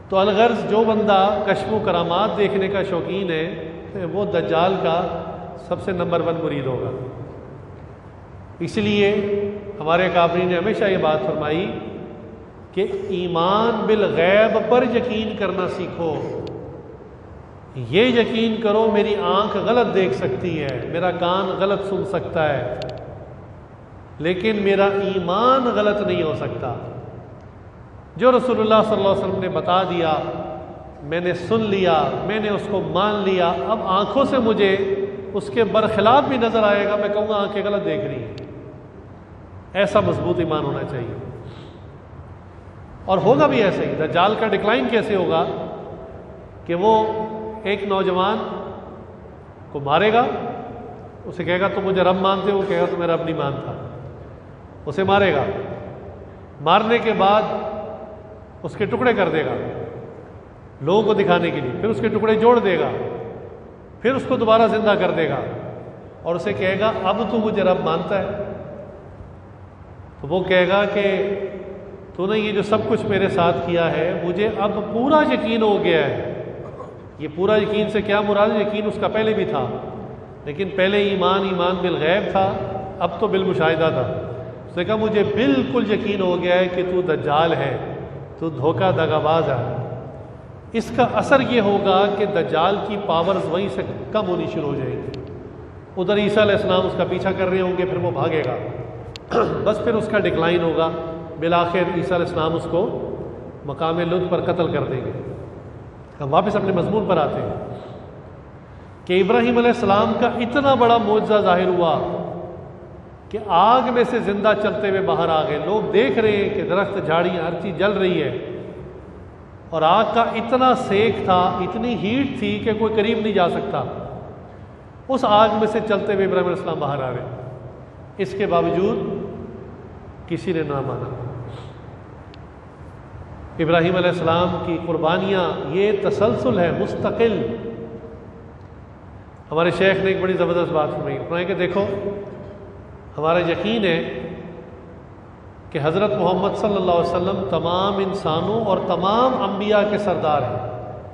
تو الغرض جو بندہ کشف و کرامات دیکھنے کا شوقین ہے وہ دجال کا سب سے نمبر 1 مرید ہوگا۔ اس لیے ہمارے اکابرین نے ہمیشہ یہ بات فرمائی کہ ایمان بالغیب پر یقین کرنا سیکھو۔ یہ یقین کرو میری آنکھ غلط دیکھ سکتی ہے، میرا کان غلط سن سکتا ہے، لیکن میرا ایمان غلط نہیں ہو سکتا۔ جو رسول اللہ صلی اللہ علیہ وسلم نے بتا دیا، میں نے سن لیا، میں نے اس کو مان لیا، اب آنکھوں سے مجھے اس کے برخلاف بھی نظر آئے گا، میں کہوں گا آنکھیں غلط دیکھ رہی ہیں۔ ایسا مضبوط ایمان ہونا چاہیے، اور ہوگا بھی ایسے ہی۔ دجال کا ڈکلائن کیسے ہوگا کہ وہ ایک نوجوان کو مارے گا، اسے کہے گا تو مجھے رب مانتے ہو، کہے گا تو میں رب نہیں مانتا، اسے مارے گا، مارنے کے بعد اس کے ٹکڑے کر دے گا لوگوں کو دکھانے کے لیے، پھر اس کے ٹکڑے جوڑ دے گا، پھر اس کو دوبارہ زندہ کر دے گا اور اسے کہے گا اب تو مجھے رب مانتا ہے؟ تو وہ کہے گا کہ تو نے یہ جو سب کچھ میرے ساتھ کیا ہے مجھے اب پورا یقین ہو گیا ہے۔ یہ پورا یقین سے کیا مراد ہے؟ یقین اس کا پہلے بھی تھا، لیکن پہلے ایمان بالغیب تھا، اب تو بالمشاہدہ تھا۔ اس نے کہا مجھے بالکل یقین ہو گیا ہے کہ تو دجال ہے، تو دھوکہ دغا باز ہے۔ اس کا اثر یہ ہوگا کہ دجال کی پاورز وہیں سے کم ہونی شروع ہو جائے گی۔ ادھر عیسیٰ علیہ السلام اس کا پیچھا کر رہے ہوں گے، پھر وہ بھاگے گا، بس پھر اس کا ڈکلائن ہوگا، بالآخر عیسیٰ علیہ السلام اس کو مقام لطف پر قتل کر دیں گے۔ ہم واپس اپنے مضمون پر آتے ہیں کہ ابراہیم علیہ السلام کا اتنا بڑا معجزہ ظاہر ہوا کہ آگ میں سے زندہ چلتے ہوئے باہر آ گئے۔ لوگ دیکھ رہے ہیں کہ درخت، جھاڑیاں، ہر چیز جل رہی ہے، اور آگ کا اتنا سیک تھا، اتنی ہیٹ تھی کہ کوئی قریب نہیں جا سکتا۔ اس آگ میں سے چلتے ہوئے ابراہیم علیہ السلام باہر آ گئے، اس کے باوجود کسی نے نہ مانا۔ ابراہیم علیہ السلام کی قربانیاں یہ تسلسل ہے مستقل۔ ہمارے شیخ نے ایک بڑی زبردست بات فرمائی کہ دیکھو ہمارا یقین ہے کہ حضرت محمد صلی اللہ علیہ وسلم تمام انسانوں اور تمام انبیاء کے سردار ہیں۔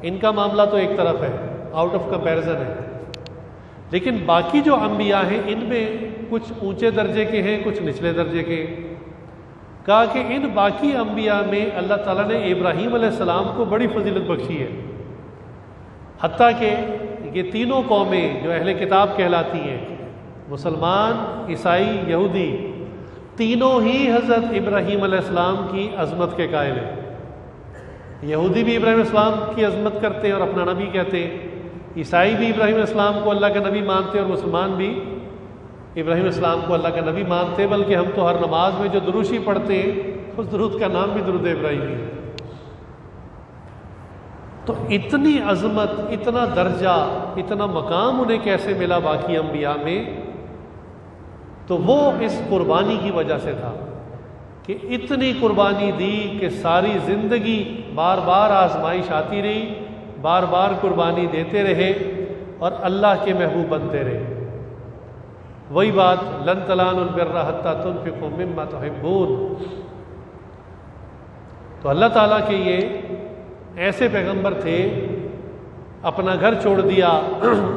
ان کا معاملہ تو ایک طرف ہے، آؤٹ آف کمپیریزن ہے، لیکن باقی جو انبیاء ہیں ان میں کچھ اونچے درجے کے ہیں، کچھ نچلے درجے کے۔ کہا کہ ان باقی انبیاء میں اللہ تعالیٰ نے ابراہیم علیہ السلام کو بڑی فضیلت بخشی ہے، حتیٰ کہ یہ تینوں قومیں جو اہل کتاب کہلاتی ہیں، مسلمان، عیسائی، یہودی، تینوں ہی حضرت ابراہیم علیہ السلام کی عظمت کے قائل ہیں۔ یہودی بھی ابراہیم علیہ السلام کی عظمت کرتے ہیں اور اپنا نبی کہتے ہیں، عیسائی بھی ابراہیم علیہ السلام کو اللہ کا نبی مانتے ہیں، اور مسلمان بھی ابراہیم علیہ السلام کو اللہ کا نبی مانتے ہیں۔ بلکہ ہم تو ہر نماز میں جو دروشی پڑھتے ہیں اس درود کا نام بھی درود ابراہیمی ہے۔ تو اتنی عظمت، اتنا درجہ، اتنا مقام انہیں کیسے ملا باقی انبیاء میں؟ تو وہ اس قربانی کی وجہ سے تھا کہ اتنی قربانی دی کہ ساری زندگی بار بار آزمائش آتی رہی، بار بار قربانی دیتے رہے اور اللہ کے محبوب بنتے رہے۔ وہی بات لن تنالوا البر حتی تنفقوا مما تحبون۔ تو اللہ تعالیٰ کے یہ ایسے پیغمبر تھے، اپنا گھر چھوڑ دیا،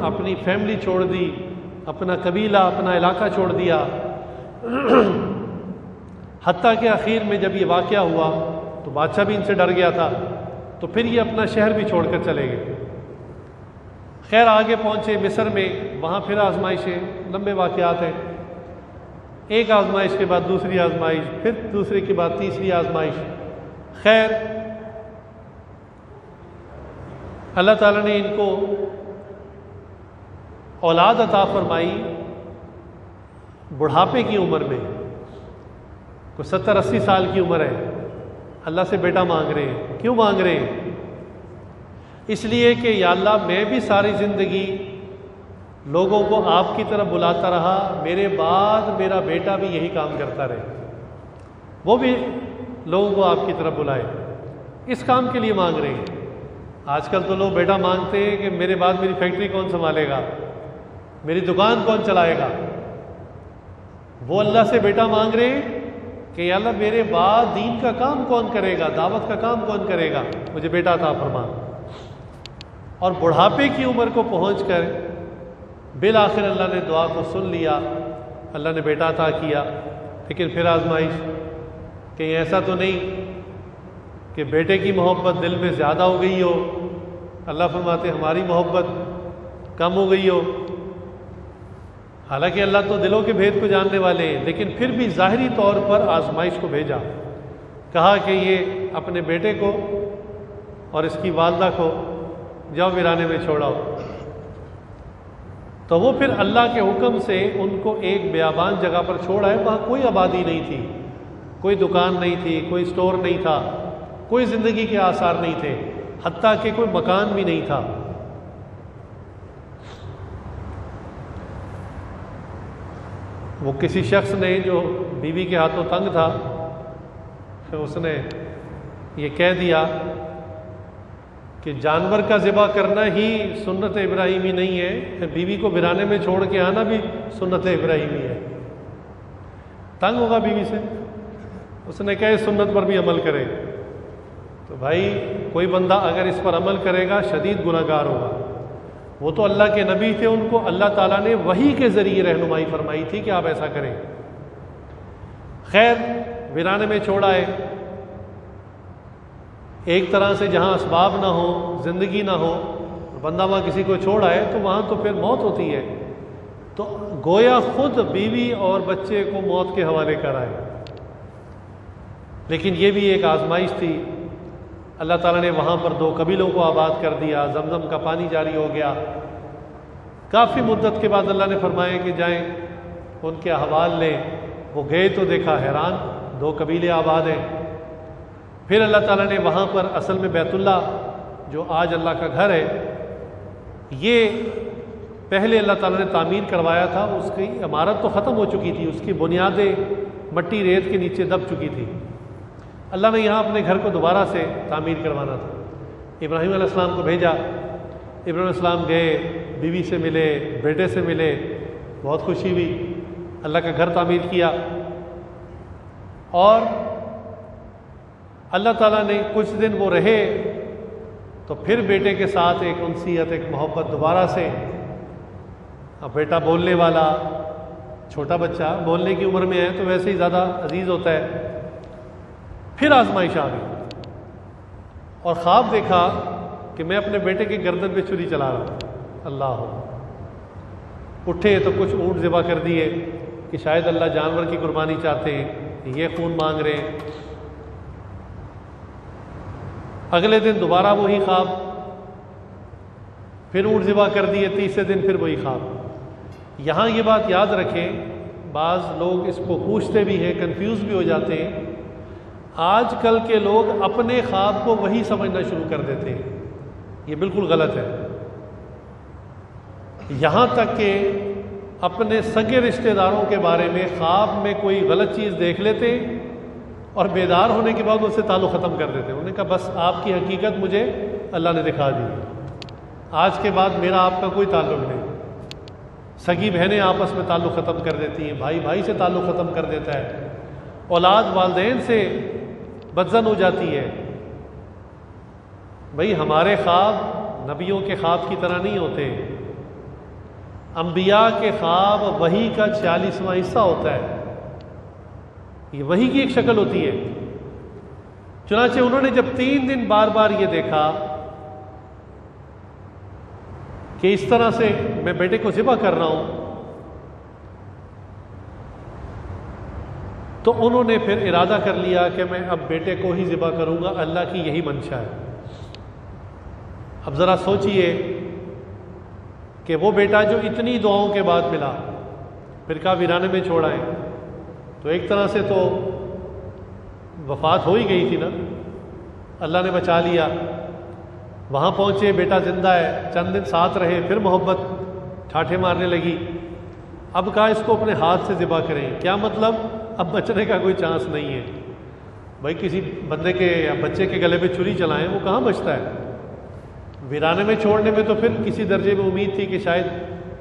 اپنی فیملی چھوڑ دی، اپنا قبیلہ، اپنا علاقہ چھوڑ دیا، حتیٰ کہ آخر میں جب یہ واقعہ ہوا تو بادشاہ بھی ان سے ڈر گیا تھا، تو پھر یہ اپنا شہر بھی چھوڑ کر چلے گئے۔ خیر آگے پہنچے مصر میں، وہاں پھر آزمائشیں، لمبے واقعات ہیں، ایک آزمائش کے بعد دوسری آزمائش، پھر دوسرے کے بعد تیسری آزمائش۔ خیر اللہ تعالیٰ نے ان کو اولاد عطا فرمائی بڑھاپے کی عمر میں، کوئی 70-80 سال کی عمر ہے، اللہ سے بیٹا مانگ رہے ہیں۔ کیوں مانگ رہے ہیں؟ اس لیے کہ یا اللہ میں بھی ساری زندگی لوگوں کو آپ کی طرف بلاتا رہا، میرے بعد میرا بیٹا بھی یہی کام کرتا رہے، وہ بھی لوگوں کو آپ کی طرف بلائے۔ اس کام کے لیے مانگ رہے ہیں۔ آج کل تو لوگ بیٹا مانگتے ہیں کہ میرے بعد میری فیکٹری کون سنبھالے گا، میری دکان کون چلائے گا۔ وہ اللہ سے بیٹا مانگ رہے ہیں کہ یا اللہ میرے بعد دین کا کام کون کرے گا، دعوت کا کام کون کرے گا، مجھے بیٹا عطا فرما۔ اور بڑھاپے کی عمر کو پہنچ کر بالآخر اللہ نے دعا کو سن لیا، اللہ نے بیٹا عطا کیا۔ لیکن پھر آزمائش، کہیں ایسا تو نہیں کہ بیٹے کی محبت دل میں زیادہ ہو گئی ہو، اللہ فرماتے ہماری محبت کم ہو گئی ہو۔ حالانکہ اللہ تو دلوں کے بھید کو جاننے والے ہیں، لیکن پھر بھی ظاہری طور پر آزمائش کو بھیجا، کہا کہ یہ اپنے بیٹے کو اور اس کی والدہ کو جاؤ ویرانے میں چھوڑاؤ۔ تو وہ پھر اللہ کے حکم سے ان کو ایک بیابان جگہ پر چھوڑ آئے، وہاں کوئی آبادی نہیں تھی، کوئی دکان نہیں تھی، کوئی سٹور نہیں تھا، کوئی زندگی کے آثار نہیں تھے، حتیٰ کہ کوئی مکان بھی نہیں تھا۔ وہ کسی شخص نے جو بیوی کے ہاتھوں تنگ تھا، پھر اس نے یہ کہہ دیا کہ جانور کا ذبح کرنا ہی سنت ابراہیمی نہیں ہے، بیوی کو ویرانے میں چھوڑ کے آنا بھی سنت ابراہیمی ہے۔ تنگ ہوگا بیوی سے، اس نے کہا سنت پر بھی عمل کرے، تو بھائی کوئی بندہ اگر اس پر عمل کرے گا شدید گناہگار ہوگا۔ وہ تو اللہ کے نبی تھے، ان کو اللہ تعالیٰ نے وحی کے ذریعے رہنمائی فرمائی تھی کہ آپ ایسا کریں۔ خیر ویرانے میں چھوڑ آئے، ایک طرح سے جہاں اسباب نہ ہو، زندگی نہ ہو، بندہ وہاں کسی کو چھوڑ آئے تو وہاں تو پھر موت ہوتی ہے، تو گویا خود بیوی اور بچے کو موت کے حوالے کر آئے۔ لیکن یہ بھی ایک آزمائش تھی، اللہ تعالیٰ نے وہاں پر 2 قبیلوں کو آباد کر دیا، زمزم کا پانی جاری ہو گیا۔ کافی مدت کے بعد اللہ نے فرمایا کہ جائیں ان کے احوال لیں، وہ گئے تو دیکھا حیران 2 قبیلے آباد ہیں۔ پھر اللہ تعالیٰ نے وہاں پر اصل میں بیت اللہ جو آج اللہ کا گھر ہے، یہ پہلے اللہ تعالیٰ نے تعمیر کروایا تھا، اس کی عمارت تو ختم ہو چکی تھی، اس کی بنیادیں مٹی ریت کے نیچے دب چکی تھی۔ اللہ نے یہاں اپنے گھر کو دوبارہ سے تعمیر کروانا تھا، ابراہیم علیہ السلام کو بھیجا۔ ابراہیم علیہ السلام گئے، بیوی سے ملے، بیٹے سے ملے، بہت خوشی ہوئی، اللہ کا گھر تعمیر کیا۔ اور اللہ تعالیٰ نے کچھ دن وہ رہے تو پھر بیٹے کے ساتھ ایک انسیت، ایک محبت دوبارہ سے۔ اب بیٹا بولنے والا، چھوٹا بچہ بولنے کی عمر میں ہے تو ویسے ہی زیادہ عزیز ہوتا ہے۔ پھر آزمائش آ گئی اور خواب دیکھا کہ میں اپنے بیٹے کی گردن پہ چھری چلا رہا ہوں۔ اللہ اٹھے تو کچھ اونٹ ذبح کر دیے کہ شاید اللہ جانور کی قربانی چاہتے ہیں، یہ خون مانگ رہے ہیں۔ اگلے دن دوبارہ وہی خواب، پھر اونٹ ذبح کر دیے، تیسرے دن پھر وہی خواب۔ یہاں یہ بات یاد رکھیں، بعض لوگ اس کو پوچھتے بھی ہیں، کنفیوز بھی ہو جاتے ہیں۔ آج کل کے لوگ اپنے خواب کو وہی سمجھنا شروع کر دیتے ہیں، یہ بالکل غلط ہے۔ یہاں تک کہ اپنے سگے رشتہ داروں کے بارے میں خواب میں کوئی غلط چیز دیکھ لیتے اور بیدار ہونے کے بعد اس سے تعلق ختم کر دیتے ہیں۔ انہوں نے کہا بس آپ کی حقیقت مجھے اللہ نے دکھا دی، آج کے بعد میرا آپ کا کوئی تعلق نہیں۔ سگی بہنیں آپس میں تعلق ختم کر دیتی ہیں، بھائی بھائی سے تعلق ختم کر دیتا ہے، اولاد والدین سے بدزن ہو جاتی ہے۔ بھائی ہمارے خواب نبیوں کے خواب کی طرح نہیں ہوتے، انبیاء کے خواب وحی کا 46واں حصہ ہوتا ہے، یہ وحی کی ایک شکل ہوتی ہے۔ چنانچہ انہوں نے جب 3 دن بار بار یہ دیکھا کہ اس طرح سے میں بیٹے کو ذبح کر رہا ہوں، تو انہوں نے پھر ارادہ کر لیا کہ میں اب بیٹے کو ہی ذبح کروں گا، اللہ کی یہی منشا ہے۔ اب ذرا سوچئے کہ وہ بیٹا جو اتنی دعاؤں کے بعد ملا، پھر کہا ویرانے میں چھوڑائیں، تو ایک طرح سے تو وفات ہو ہی گئی تھی نا، اللہ نے بچا لیا۔ وہاں پہنچے، بیٹا زندہ ہے، چند دن ساتھ رہے، پھر محبت ٹھاٹھے مارنے لگی۔ اب کہا اس کو اپنے ہاتھ سے ذبح کریں، کیا مطلب اب بچنے کا کوئی چانس نہیں ہے۔ بھائی کسی بندے کے یا بچے کے گلے پہ چھری چلائیں، وہ کہاں بچتا ہے؟ ویرانے میں چھوڑنے میں تو پھر کسی درجے میں امید تھی کہ شاید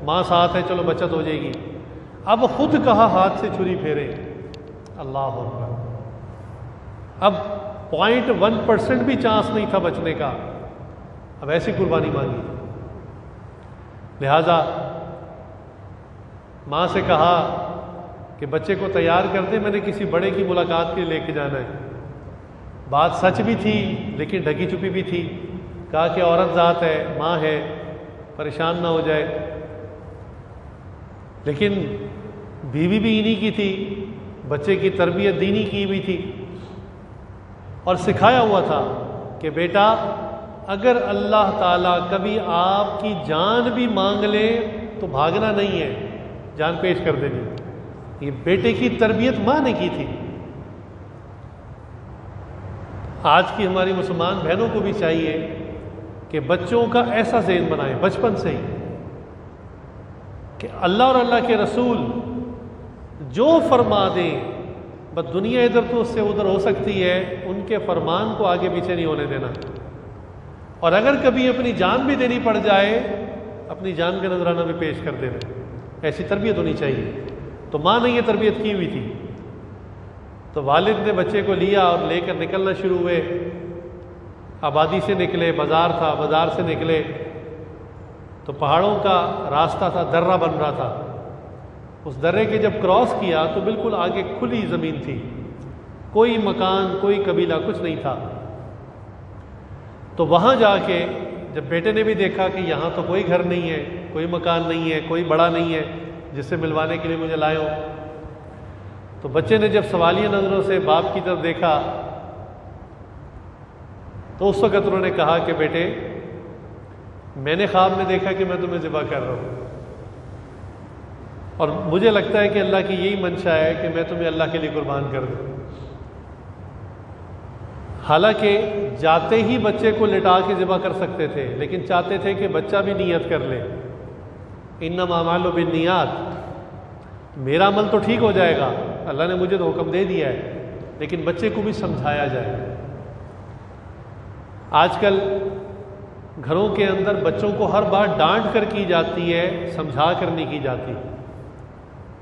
ماں ساتھ ہے، چلو بچت ہو جائے گی۔ اب خود کہا ہاتھ سے چھری پھیرے، اللہ اکبر۔ اب 0.1% بھی چانس نہیں تھا بچنے کا، اب ایسی قربانی مانگی۔ لہذا ماں سے کہا کہ بچے کو تیار کر دے، میں نے کسی بڑے کی ملاقات کے لیے لے کے جانا ہے۔ بات سچ بھی تھی لیکن ڈھکی چھپی بھی تھی۔ کہا کہ عورت ذات ہے، ماں ہے، پریشان نہ ہو جائے۔ لیکن بیوی بھی انہی کی تھی، بچے کی تربیت دینی کی ہوئی تھی اور سکھایا ہوا تھا کہ بیٹا اگر اللہ تعالیٰ کبھی آپ کی جان بھی مانگ لے تو بھاگنا نہیں ہے، جان پیش کر دینی۔ یہ بیٹے کی تربیت ماں نے کی تھی۔ آج کی ہماری مسلمان بہنوں کو بھی چاہیے کہ بچوں کا ایسا ذہن بنائیں بچپن سے ہی کہ اللہ اور اللہ کے رسول جو فرما دیں، بس دنیا ادھر تو اس سے ادھر ہو سکتی ہے، ان کے فرمان کو آگے پیچھے نہیں ہونے دینا۔ اور اگر کبھی اپنی جان بھی دینی پڑ جائے اپنی جان کا نذرانہ بھی پیش کر دینا. ایسی تربیت ہونی چاہیے. تو ماں نے یہ تربیت کی ہوئی تھی. تو والد نے بچے کو لیا اور لے کر نکلنا شروع ہوئے. آبادی سے نکلے، بازار تھا، بازار سے نکلے تو پہاڑوں کا راستہ تھا، درہ بن رہا تھا. اس درے کے جب کراس کیا تو بالکل آگے کھلی زمین تھی، کوئی مکان، کوئی قبیلہ، کچھ نہیں تھا. تو وہاں جا کے جب بیٹے نے بھی دیکھا کہ یہاں تو کوئی گھر نہیں ہے، کوئی مکان نہیں ہے، کوئی بڑا نہیں ہے جس سے ملوانے کے لیے مجھے لائے ہو، تو بچے نے جب سوالیہ نظروں سے باپ کی طرف دیکھا تو اس وقت انہوں نے کہا کہ بیٹے، میں نے خواب میں دیکھا کہ میں تمہیں ذبح کر رہا ہوں، اور مجھے لگتا ہے کہ اللہ کی یہی منشا ہے کہ میں تمہیں اللہ کے لیے قربان کر دوں. حالانکہ جاتے ہی بچے کو لٹا کے ذبح کر سکتے تھے، لیکن چاہتے تھے کہ بچہ بھی نیت کر لے. انما الاعمال بالنیات، میرا عمل تو ٹھیک ہو جائے گا، اللہ نے مجھے تو حکم دے دیا ہے، لیکن بچے کو بھی سمجھایا جائے. آج کل گھروں کے اندر بچوں کو ہر بار ڈانٹ کر کی جاتی ہے، سمجھا کر نہیں کی جاتی.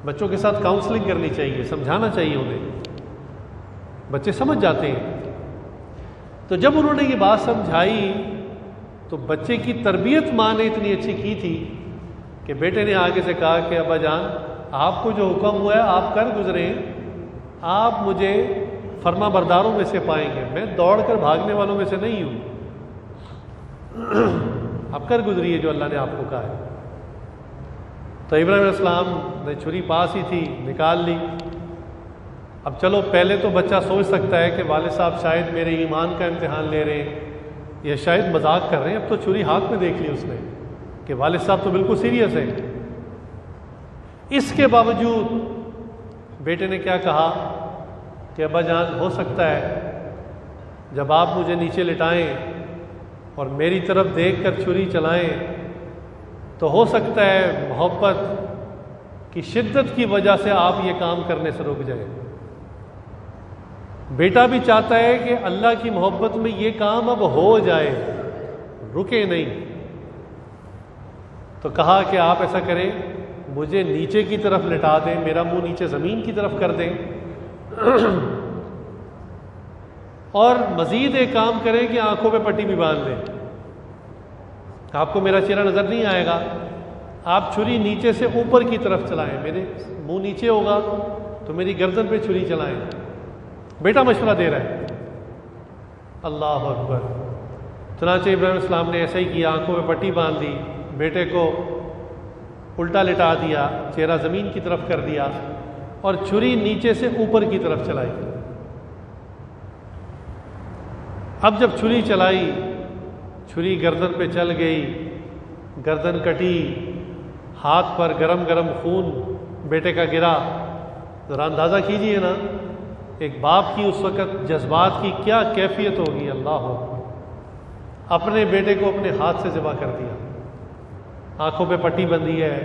بچوں کے ساتھ کاؤنسلنگ کرنی چاہیے، سمجھانا چاہیے انہیں، بچے سمجھ جاتے ہیں. تو جب انہوں نے یہ بات سمجھائی تو بچے کی تربیت ماں نے اتنی اچھی کی تھی کہ بیٹے نے آگے سے کہا کہ ابا جان، آپ کو جو حکم ہوا ہے آپ کر گزریں، آپ مجھے فرما برداروں میں سے پائیں گے، میں دوڑ کر بھاگنے والوں میں سے نہیں ہوں. آپ کر گزریے جو اللہ نے آپ کو کہا ہے. تو ابراہیم علیہ السلام نے چھری پاس ہی تھی، نکال لی. اب چلو پہلے تو بچہ سوچ سکتا ہے کہ والد صاحب شاید میرے ایمان کا امتحان لے رہے ہیں یا شاید مذاق کر رہے ہیں. اب تو چھری ہاتھ میں دیکھ لی اس نے کہ والد صاحب تو بالکل سیریس ہیں. اس کے باوجود بیٹے نے کیا کہا کہ ابا جان، ہو سکتا ہے جب آپ مجھے نیچے لٹائیں اور میری طرف دیکھ کر چھری چلائیں تو ہو سکتا ہے محبت کی شدت کی وجہ سے آپ یہ کام کرنے سے رک جائیں. بیٹا بھی چاہتا ہے کہ اللہ کی محبت میں یہ کام اب ہو جائے، رکے نہیں. تو کہا کہ آپ ایسا کریں، مجھے نیچے کی طرف لٹا دیں، میرا منہ نیچے زمین کی طرف کر دیں، اور مزید ایک کام کریں کہ آنکھوں پہ پٹی بھی باندھ لیں. آپ کو میرا چہرہ نظر نہیں آئے گا، آپ چھری نیچے سے اوپر کی طرف چلائیں، میرے منہ نیچے ہوگا تو میری گردن پہ چھری چلائیں. بیٹا مشورہ دے رہا ہے. اللہ اکبر. چنانچہ ابراہیم علیہ السلام نے ایسا ہی کیا، آنکھوں پہ پٹی باندھ دی، بیٹے کو الٹا لٹا دیا، چہرہ زمین کی طرف کر دیا اور چھری نیچے سے اوپر کی طرف چلائی. اب جب چھری چلائی، چھری گردن پہ چل گئی، گردن کٹی، ہاتھ پر گرم گرم خون بیٹے کا گرا. ذرا اندازہ کیجئے نا ایک باپ کی اس وقت جذبات کی کیا کیفیت ہوگی. اللہ اکبر. اپنے بیٹے کو اپنے ہاتھ سے ذبح کر دیا، آنکھوں پہ پٹی بندھی ہے،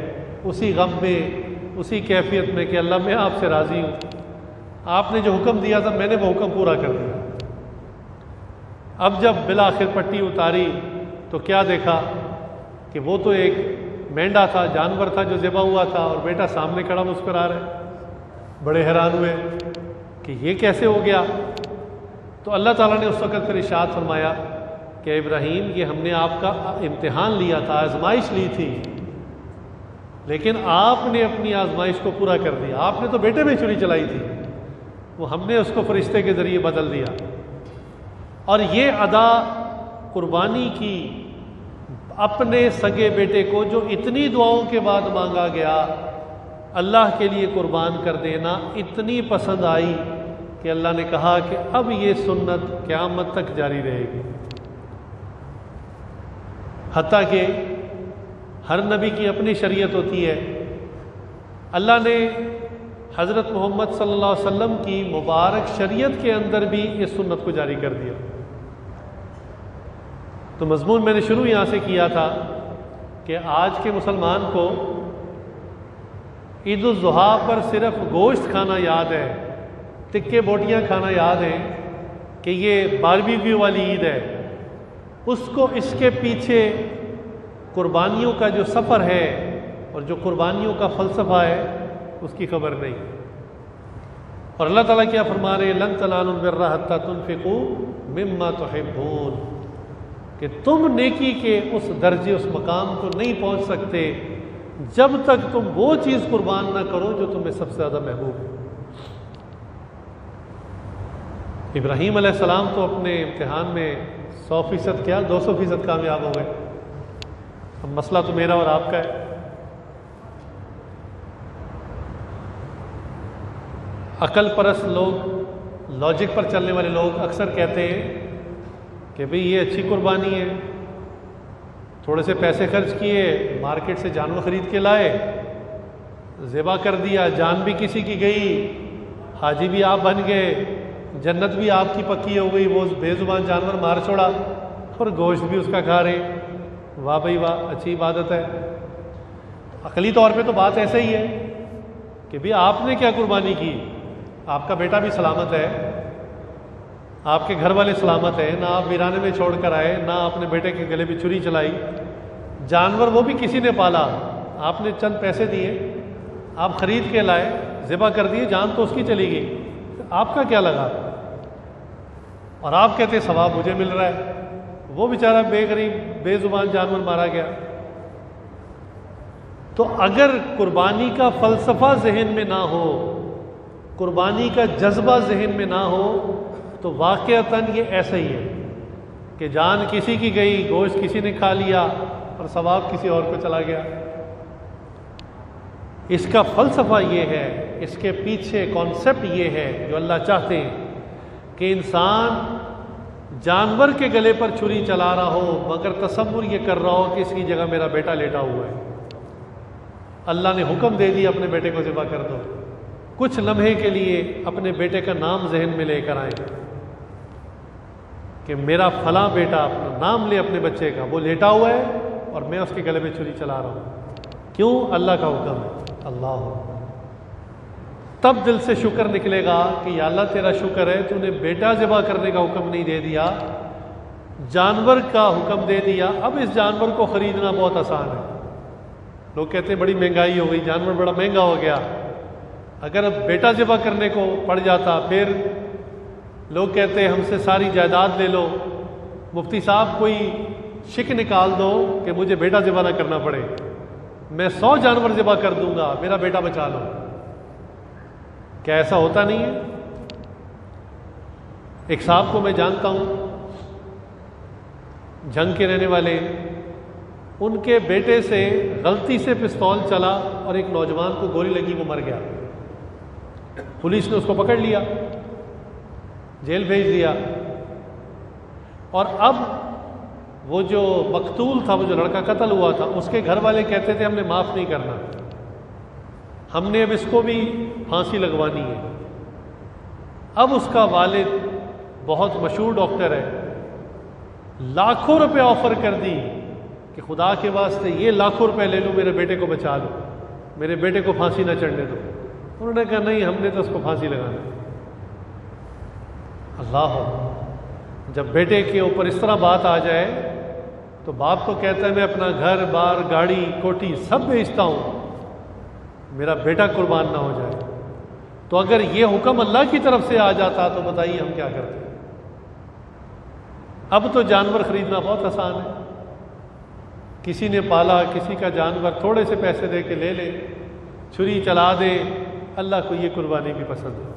اسی غم میں، اسی کیفیت میں کہ اللہ میں آپ سے راضی ہوں، آپ نے جو حکم دیا تھا میں نے وہ حکم پورا کر دیا. اب جب بالآخر پٹی اتاری تو کیا دیکھا کہ وہ تو ایک مینڈا تھا، جانور تھا جو ذبح ہوا تھا، اور بیٹا سامنے کھڑا مسکرا رہا ہے. بڑے حیران ہوئے کہ یہ کیسے ہو گیا. تو اللہ تعالیٰ نے اس وقت پھر ارشاد فرمایا کہ ابراہیم، یہ ہم نے آپ کا امتحان لیا تھا، آزمائش لی تھی، لیکن آپ نے اپنی آزمائش کو پورا کر دیا. آپ نے تو بیٹے میں چھری چلائی تھی، وہ ہم نے اس کو فرشتے کے ذریعے بدل دیا. اور یہ ادا قربانی کی اپنے سگے بیٹے کو جو اتنی دعاؤں کے بعد مانگا گیا، اللہ کے لیے قربان کر دینا اتنی پسند آئی کہ اللہ نے کہا کہ اب یہ سنت قیامت تک جاری رہے گی. حتیٰ کہ ہر نبی کی اپنی شریعت ہوتی ہے. اللہ نے حضرت محمد صلی اللہ علیہ وسلم کی مبارک شریعت کے اندر بھی اس سنت کو جاری کر دیا. تو مضمون میں نے شروع یہاں سے کیا تھا کہ آج کے مسلمان کو عید الاضحیٰ پر صرف گوشت کھانا یاد ہے، ٹکے بوٹیاں کھانا یاد ہیں کہ یہ باربیکیو والی عید ہے، اس کو اس کے پیچھے قربانیوں کا جو سفر ہے اور جو قربانیوں کا فلسفہ ہے اس کی خبر نہیں۔ اور اللہ تعالیٰ کیا فرما رہے ہیں، لن تنالوا البر حتی تنفقوا مما تحبون، کہ تم نیکی کے اس درجے اس مقام کو نہیں پہنچ سکتے جب تک تم وہ چیز قربان نہ کرو جو تمہیں سب سے زیادہ محبوب ہے۔ ابراہیم علیہ السلام تو اپنے امتحان میں 100% کیا 200% کامیاب ہو گئے۔ اب مسئلہ تو میرا اور آپ کا ہے۔ عقل پرست لوگ، لاجک پر چلنے والے لوگ اکثر کہتے ہیں کہ بھئی یہ اچھی قربانی ہے، تھوڑے سے پیسے خرچ کیے، مارکیٹ سے جانور خرید کے لائے، ذبح کر دیا، جان بھی کسی کی گئی، حاجی بھی آپ بن گئے، جنت بھی آپ کی پکی ہو گئی، وہ بے زبان جانور مار چھوڑا اور گوشت بھی اس کا کھا رہے، واہ بھائی واہ، اچھی عبادت ہے۔ عقلی طور پہ تو بات ایسے ہی ہے کہ بھئی آپ نے کیا قربانی کی، آپ کا بیٹا بھی سلامت ہے، آپ کے گھر والے سلامت ہیں، نہ آپ ویرانے میں چھوڑ کر آئے، نہ اپنے بیٹے کے گلے پہ چھری چلائی، جانور وہ بھی کسی نے پالا، آپ نے چند پیسے دیے، آپ خرید کے لائے، ذبح کر دیے، جان تو اس کی چلی گئی، آپ کا کیا لگا؟ اور آپ کہتے ثواب مجھے مل رہا ہے، وہ بیچارہ بے غریب بے زبان جانور مارا گیا۔ تو اگر قربانی کا فلسفہ ذہن میں نہ ہو، قربانی کا جذبہ ذہن میں نہ ہو، تو واقعتاً یہ ایسا ہی ہے کہ جان کسی کی گئی، گوشت کسی نے کھا لیا اور ثواب کسی اور کو چلا گیا۔ اس کا فلسفہ یہ ہے، اس کے پیچھے کانسیپٹ یہ ہے جو اللہ چاہتے ہیں کہ انسان جانور کے گلے پر چھری چلا رہا ہو مگر تصور یہ کر رہا ہو کہ اس کی جگہ میرا بیٹا لیٹا ہوا ہے، اللہ نے حکم دے دیا اپنے بیٹے کو ذبح کر دو، کچھ لمحے کے لیے اپنے بیٹے کا نام ذہن میں لے کر آئیں کہ میرا فلاں بیٹا، اپنا نام لے اپنے بچے کا، وہ لیٹا ہوا ہے اور میں اس کے گلے میں چھری چلا رہا ہوں، کیوں؟ اللہ کا حکم ہے۔ اللہ تب دل سے شکر نکلے گا کہ یا اللہ تیرا شکر ہے تو نے بیٹا ذبح کرنے کا حکم نہیں دے دیا، جانور کا حکم دے دیا۔ اب اس جانور کو خریدنا بہت آسان ہے، لوگ کہتے ہیں بڑی مہنگائی ہو گئی، جانور بڑا مہنگا ہو گیا، اگر اب بیٹا ذبح کرنے کو پڑ جاتا پھر لوگ کہتے ہیں ہم سے ساری جائیداد لے لو، مفتی صاحب کوئی شک نکال دو کہ مجھے بیٹا ذبح نہ کرنا پڑے، میں 100 جانور ذبح کر دوں گا، میرا بیٹا بچا لو۔ کیا ایسا ہوتا نہیں ہے؟ ایک صاحب کو میں جانتا ہوں، جنگ کے رہنے والے، ان کے بیٹے سے غلطی سے پستول چلا اور ایک نوجوان کو گولی لگی، وہ مر گیا، پولیس نے اس کو پکڑ لیا، جیل بھیج دیا، اور اب وہ جو مقتول تھا، وہ جو لڑکا قتل ہوا تھا، اس کے گھر والے کہتے تھے ہم نے معاف نہیں کرنا، ہم نے اب اس کو بھی پھانسی لگوانی ہے۔ اب اس کا والد بہت مشہور ڈاکٹر ہے، لاکھوں روپے آفر کر دی کہ خدا کے واسطے یہ لاکھوں روپے لے لو، میرے بیٹے کو بچا لو، میرے بیٹے کو پھانسی نہ چڑھنے دو۔ انہوں نے کہا نہیں، ہم نے تو اس کو پھانسی لگانا۔ اللہ، جب بیٹے کے اوپر اس طرح بات آ جائے تو باپ تو کہتا ہے میں اپنا گھر بار گاڑی کوٹھی سب بیچتا ہوں، میرا بیٹا قربان نہ ہو جائے۔ تو اگر یہ حکم اللہ کی طرف سے آ جاتا تو بتائیے ہم کیا کرتے؟ اب تو جانور خریدنا بہت آسان ہے، کسی نے پالا، کسی کا جانور تھوڑے سے پیسے دے کے لے لے، چھری چلا دے، اللہ کو یہ قربانی بھی پسند ہے۔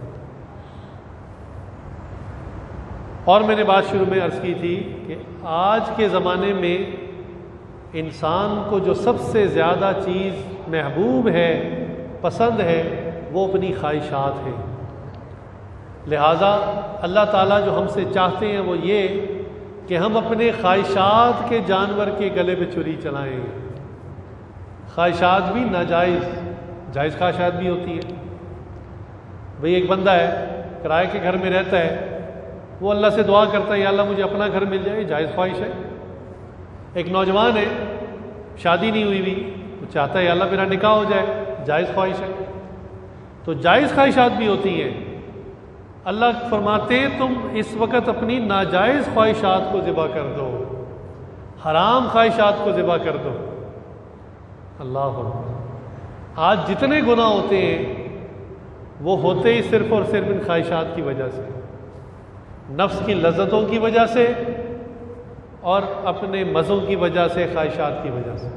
اور میں نے بات شروع میں عرض کی تھی کہ آج کے زمانے میں انسان کو جو سب سے زیادہ چیز محبوب ہے، پسند ہے، وہ اپنی خواہشات ہیں۔ لہٰذا اللہ تعالیٰ جو ہم سے چاہتے ہیں وہ یہ کہ ہم اپنے خواہشات کے جانور کے گلے پہ چھری چلائیں۔ خواہشات بھی ناجائز، جائز خواہشات بھی ہوتی ہے۔ بھئی ایک بندہ ہے کرائے کے گھر میں رہتا ہے، وہ اللہ سے دعا کرتا ہے یا اللہ مجھے اپنا گھر مل جائے، جائز خواہش ہے۔ ایک نوجوان ہے، شادی نہیں ہوئی بھی، وہ چاہتا ہے یا اللہ میرا نکاح ہو جائے، جائز خواہش ہے۔ تو جائز خواہشات بھی ہوتی ہیں۔ اللہ فرماتے ہیں تم اس وقت اپنی ناجائز خواہشات کو ذبح کر دو، حرام خواہشات کو ذبح کر دو۔ اللہ اکبر۔ آج جتنے گناہ ہوتے ہیں وہ ہوتے ہی صرف اور صرف ان خواہشات کی وجہ سے، نفس کی لذتوں کی وجہ سے اور اپنے مزوں کی وجہ سے، خواہشات کی وجہ سے۔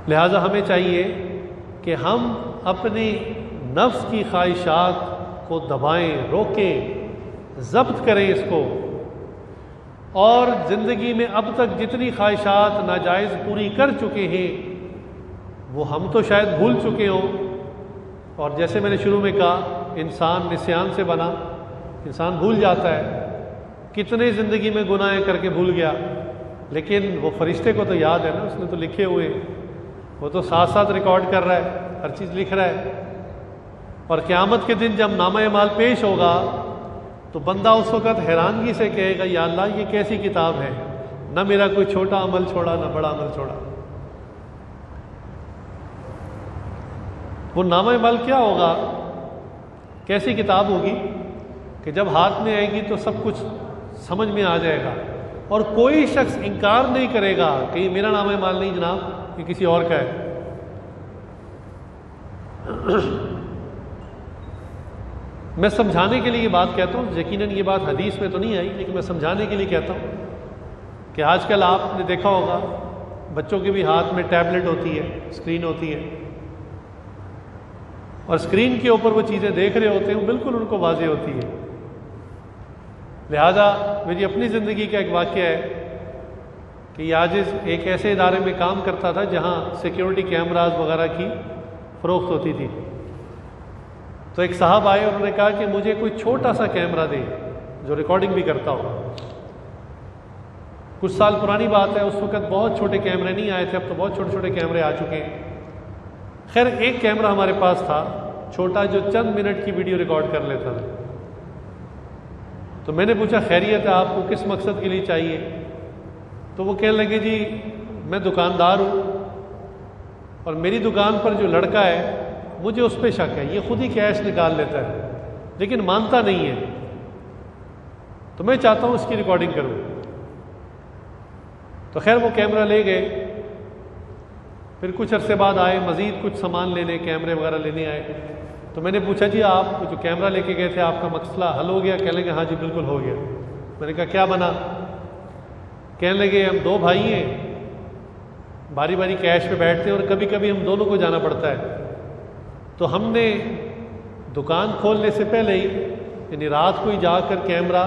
لہٰذا ہمیں چاہیے کہ ہم اپنی نفس کی خواہشات کو دبائیں، روکیں، ضبط کریں اس کو، اور زندگی میں اب تک جتنی خواہشات ناجائز پوری کر چکے ہیں وہ ہم تو شاید بھول چکے ہوں، اور جیسے میں نے شروع میں کہا انسان نسیان سے بنا، انسان بھول جاتا ہے، کتنے زندگی میں گناہ کر کے بھول گیا، لیکن وہ فرشتے کو تو یاد ہے نا، اس نے تو لکھے ہوئے، وہ تو ساتھ ساتھ ریکارڈ کر رہا ہے، ہر چیز لکھ رہا ہے۔ اور قیامت کے دن جب نامہ اعمال پیش ہوگا تو بندہ اس وقت حیرانگی سے کہے گا یا اللہ یہ کیسی کتاب ہے، نہ میرا کوئی چھوٹا عمل چھوڑا نہ بڑا عمل چھوڑا۔ وہ نامہ اعمال کیا ہوگا، کیسی کتاب ہوگی کہ جب ہاتھ میں آئے گی تو سب کچھ سمجھ میں آ جائے گا، اور کوئی شخص انکار نہیں کرے گا کہ یہ میرا نامہ اعمال نہیں جناب، یہ کسی اور کا ہے۔ میں سمجھانے کے لیے یہ بات کہتا ہوں، یقیناً یہ بات حدیث میں تو نہیں آئی، لیکن میں سمجھانے کے لیے کہتا ہوں کہ آج کل آپ نے دیکھا ہوگا بچوں کے بھی ہاتھ میں ٹیبلٹ ہوتی ہے، اسکرین ہوتی ہے، اور اسکرین کے اوپر وہ چیزیں دیکھ رہے ہوتے ہیں، وہ بالکل ان کو واضح ہوتی ہے۔ لہذا میری اپنی زندگی کا ایک واقعہ ہے کہ یہ عاجز ایک ایسے ادارے میں کام کرتا تھا جہاں سیکیورٹی کیمراز وغیرہ کی فروخت ہوتی تھی۔ تو ایک صاحب آئے اور انہوں نے کہا کہ مجھے کوئی چھوٹا سا کیمرہ دے جو ریکارڈنگ بھی کرتا ہو۔ کچھ سال پرانی بات ہے، اس وقت بہت چھوٹے کیمرے نہیں آئے تھے، اب تو بہت چھوٹے چھوٹے کیمرے آ چکے ہیں۔ خیر ایک کیمرہ ہمارے پاس تھا چھوٹا جو چند منٹ کی ویڈیو ریکارڈ کر لیتا تھا۔ تو میں نے پوچھا خیریت ہے، آپ کو کس مقصد کے لیے چاہیے؟ تو وہ کہنے لگے جی میں دکاندار ہوں اور میری دکان پر جو لڑکا ہے مجھے اس پہ شک ہے، یہ خود ہی کیش نکال لیتا ہے لیکن مانتا نہیں ہے، تو میں چاہتا ہوں اس کی ریکارڈنگ کروں۔ تو خیر وہ کیمرہ لے گئے، پھر کچھ عرصے بعد آئے مزید کچھ سامان لینے، کیمرے وغیرہ لینے آئے۔ تو میں نے پوچھا جی آپ جو کیمرہ لے کے گئے تھے آپ کا مسئلہ حل ہو گیا؟ کہنے لگے ہاں جی بالکل ہو گیا۔ میں نے کہا کیا بنا؟ کہنے لگے ہم دو بھائی ہیں، باری باری کیش پہ بیٹھتے ہیں اور کبھی کبھی ہم دونوں کو جانا پڑتا ہے، تو ہم نے دکان کھولنے سے پہلے ہی یعنی رات کو ہی جا کر کیمرہ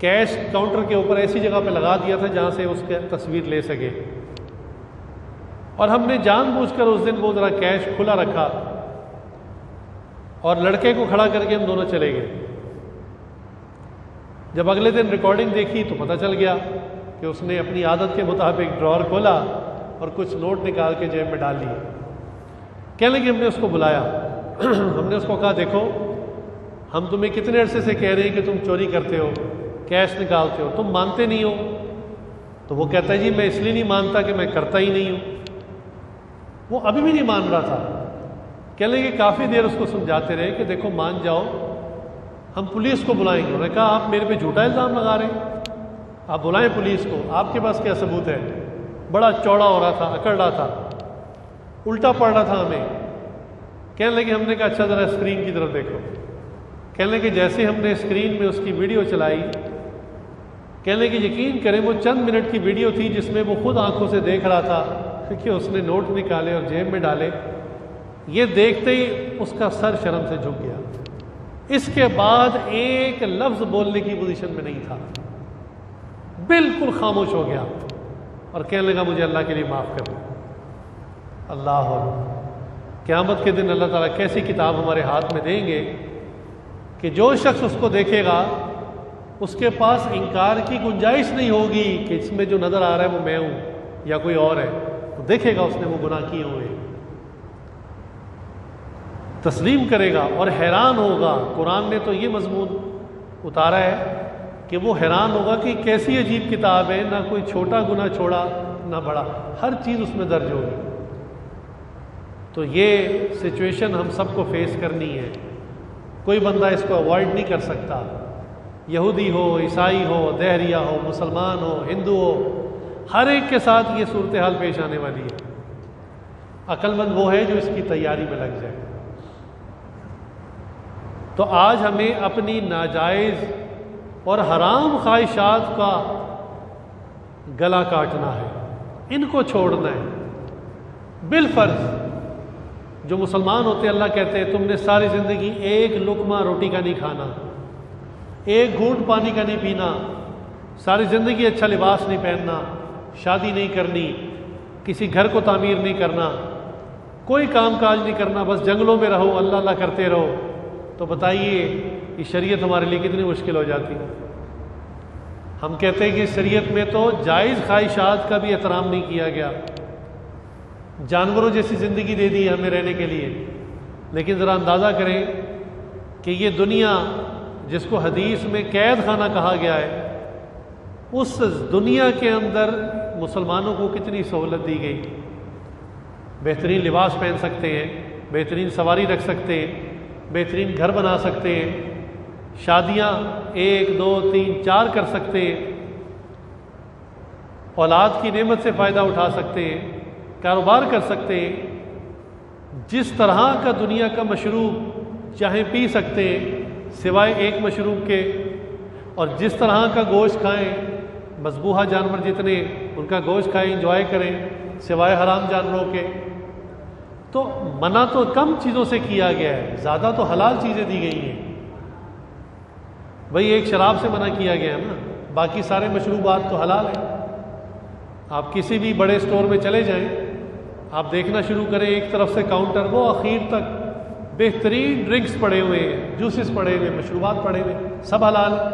کیش کاؤنٹر کے اوپر ایسی جگہ پہ لگا دیا تھا جہاں سے اس کی تصویر لے سکے، اور ہم نے جان بوجھ کر اس دن وہ ذرا کیش کھلا رکھا اور لڑکے کو کھڑا کر کے ہم دونوں چلے گئے۔ جب اگلے دن ریکارڈنگ دیکھی تو پتہ چل گیا کہ اس نے اپنی عادت کے مطابق ڈراور کھولا اور کچھ نوٹ نکال کے جیب میں ڈال لیے۔ کہنے لگے ہم نے اس کو بلایا، ہم نے اس کو کہا دیکھو ہم تمہیں کتنے عرصے سے کہہ رہے ہیں کہ تم چوری کرتے ہو، کیش نکالتے ہو، تم مانتے نہیں ہو۔ تو وہ کہتا ہے جی میں اس لیے نہیں مانتا کہ میں کرتا ہی نہیں ہوں۔ وہ ابھی بھی نہیں مان رہا تھا۔ کہنے لگے کافی دیر اس کو سمجھاتے رہے کہ دیکھو مان جاؤ، ہم پولیس کو بلائیں گے۔ انہوں نے کہا آپ میرے پہ جھوٹا الزام لگا رہے ہیں، آپ بلائیں پولیس کو، آپ کے پاس کیا ثبوت ہے؟ بڑا چوڑا ہو رہا تھا، اکڑ رہا تھا، الٹا پڑ رہا تھا ہمیں۔ کہنے لگے ہم نے کہا اچھا ذرا اسکرین کی طرف دیکھو۔ کہنے لگے جیسے ہم نے اسکرین میں اس کی ویڈیو چلائی، کہنے لگے یقین کریں وہ چند منٹ کی ویڈیو تھی جس میں وہ خود آنکھوں سے دیکھ رہا تھا کہ اس نے نوٹ نکالے اور جیب میں ڈالے۔ یہ دیکھتے ہی اس کا سر شرم سے جھک گیا، اس کے بعد ایک لفظ بولنے کی پوزیشن میں نہیں تھا، بالکل خاموش ہو گیا اور کہنے لگا مجھے اللہ کے لیے معاف کر دو۔ اللہ اکبر۔ قیامت کے دن اللہ تعالیٰ کیسی کتاب ہمارے ہاتھ میں دیں گے کہ جو شخص اس کو دیکھے گا اس کے پاس انکار کی گنجائش نہیں ہوگی کہ اس میں جو نظر آ رہا ہے وہ میں ہوں یا کوئی اور ہے۔ وہ دیکھے گا اس نے وہ گناہ کیے ہوئے، تسلیم کرے گا اور حیران ہوگا۔ قرآن نے تو یہ مضمون اتارا ہے کہ وہ حیران ہوگا کہ کیسی عجیب کتاب ہے، نہ کوئی چھوٹا گناہ چھوڑا نہ بڑا، ہر چیز اس میں درج ہوگی۔ تو یہ سچویشن ہم سب کو فیس کرنی ہے، کوئی بندہ اس کو اوائڈ نہیں کر سکتا۔ یہودی ہو، عیسائی ہو، دہریہ ہو، مسلمان ہو، ہندو ہو، ہر ایک کے ساتھ یہ صورتحال پیش آنے والی ہے۔ عقل مند وہ ہے جو اس کی تیاری میں لگ جائے۔ تو آج ہمیں اپنی ناجائز اور حرام خواہشات کا گلا کاٹنا ہے، ان کو چھوڑنا ہے۔ بالفرض جو مسلمان ہوتے اللہ کہتے ہیں تم نے ساری زندگی ایک لقمہ روٹی کا نہیں کھانا، ایک گھونٹ پانی کا نہیں پینا، ساری زندگی اچھا لباس نہیں پہننا، شادی نہیں کرنی، کسی گھر کو تعمیر نہیں کرنا، کوئی کام کاج نہیں کرنا، بس جنگلوں میں رہو، اللہ اللہ کرتے رہو، تو بتائیے یہ شریعت ہمارے لیے کتنی مشکل ہو جاتی ہے۔ ہم کہتے ہیں کہ شریعت میں تو جائز خواہشات کا بھی احترام نہیں کیا گیا، جانوروں جیسی زندگی دے دی ہمیں رہنے کے لیے، لیکن ذرا اندازہ کریں کہ یہ دنیا جس کو حدیث میں قید خانہ کہا گیا ہے، اس دنیا کے اندر مسلمانوں کو کتنی سہولت دی گئی۔ بہترین لباس پہن سکتے ہیں، بہترین سواری رکھ سکتے ہیں، بہترین گھر بنا سکتے ہیں، شادیاں 1 2 3 4 کر سکتے ہیں، اولاد کی نعمت سے فائدہ اٹھا سکتے ہیں، کاروبار کر سکتے ہیں، جس طرح کا دنیا کا مشروب چاہیں پی سکتے ہیں سوائے ایک مشروب کے، اور جس طرح کا گوشت کھائیں، مذبوحہ جانور جتنے ان کا گوشت کھائیں، انجوائے کریں سوائے حرام جانوروں کے۔ تو منع تو کم چیزوں سے کیا گیا ہے، زیادہ تو حلال چیزیں دی گئی ہیں۔ بھئی ایک شراب سے منع کیا گیا ہے نا، باقی سارے مشروبات تو حلال ہیں۔ آپ کسی بھی بڑے اسٹور میں چلے جائیں، آپ دیکھنا شروع کریں ایک طرف سے کاؤنٹر، وہ اخیر تک بہترین ڈرنکس پڑے ہوئے ہیں، جوسز پڑے ہوئے، مشروبات پڑے ہوئے، سب حلال ہیں۔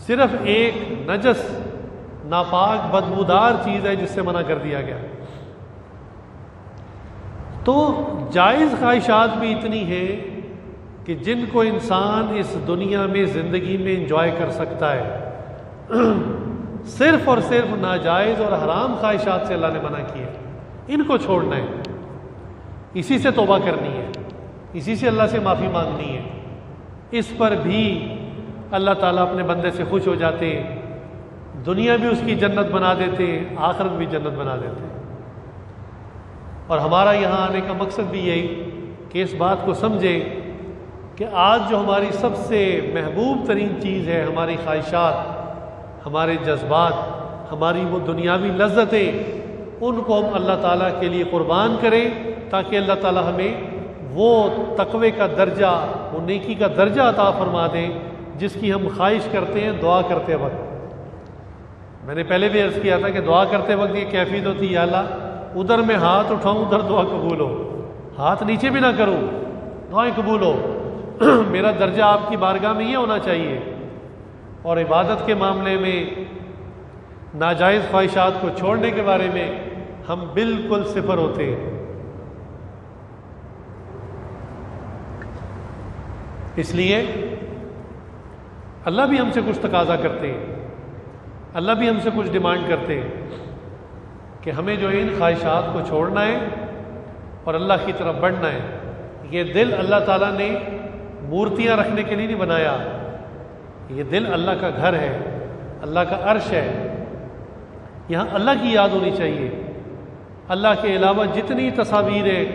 صرف ایک نجس ناپاک بدبودار چیز ہے جس سے منع کر دیا گیا۔ تو جائز خواہشات بھی اتنی ہیں کہ جن کو انسان اس دنیا میں زندگی میں انجوائے کر سکتا ہے، صرف اور صرف ناجائز اور حرام خواہشات سے اللہ نے منع کیا، ان کو چھوڑنا ہے، اسی سے توبہ کرنی ہے، اسی سے اللہ سے معافی مانگنی ہے۔ اس پر بھی اللہ تعالیٰ اپنے بندے سے خوش ہو جاتے ہیں، دنیا بھی اس کی جنت بنا دیتے ہیں، آخرت بھی جنت بنا دیتے ہیں۔ اور ہمارا یہاں آنے کا مقصد بھی یہی کہ اس بات کو سمجھیں کہ آج جو ہماری سب سے محبوب ترین چیز ہے، ہماری خواہشات، ہمارے جذبات، ہماری وہ دنیاوی لذتیں، ان کو ہم اللہ تعالیٰ کے لیے قربان کریں تاکہ اللہ تعالیٰ ہمیں وہ تقوی کا درجہ، وہ نیکی کا درجہ عطا فرما دیں جس کی ہم خواہش کرتے ہیں دعا کرتے وقت۔ میں نے پہلے بھی عرض کیا تھا کہ دعا کرتے وقت یہ کیفیت ہوتی ہے، یا اللہ ادھر میں ہاتھ اٹھاؤں ادھر دعا قبول ہو، ہاتھ نیچے بھی نہ کروں دعائیں قبول ہو۔ میرا درجہ آپ کی بارگاہ میں یہ ہونا چاہیے۔ اور عبادت کے معاملے میں ناجائز خواہشات کو چھوڑنے کے بارے میں ہم بالکل صفر ہوتے ہیں۔ اس لیے اللہ بھی ہم سے کچھ تقاضا کرتے ہیں، اللہ بھی ہم سے کچھ ڈیمانڈ کرتے ہیں کہ ہمیں جو ان خواہشات کو چھوڑنا ہے اور اللہ کی طرف بڑھنا ہے۔ یہ دل اللہ تعالیٰ نے مورتیاں رکھنے کے لیے نہیں بنایا، یہ دل اللہ کا گھر ہے، اللہ کا عرش ہے، یہاں اللہ کی یاد ہونی چاہیے۔ اللہ کے علاوہ جتنی تصاویر ہیں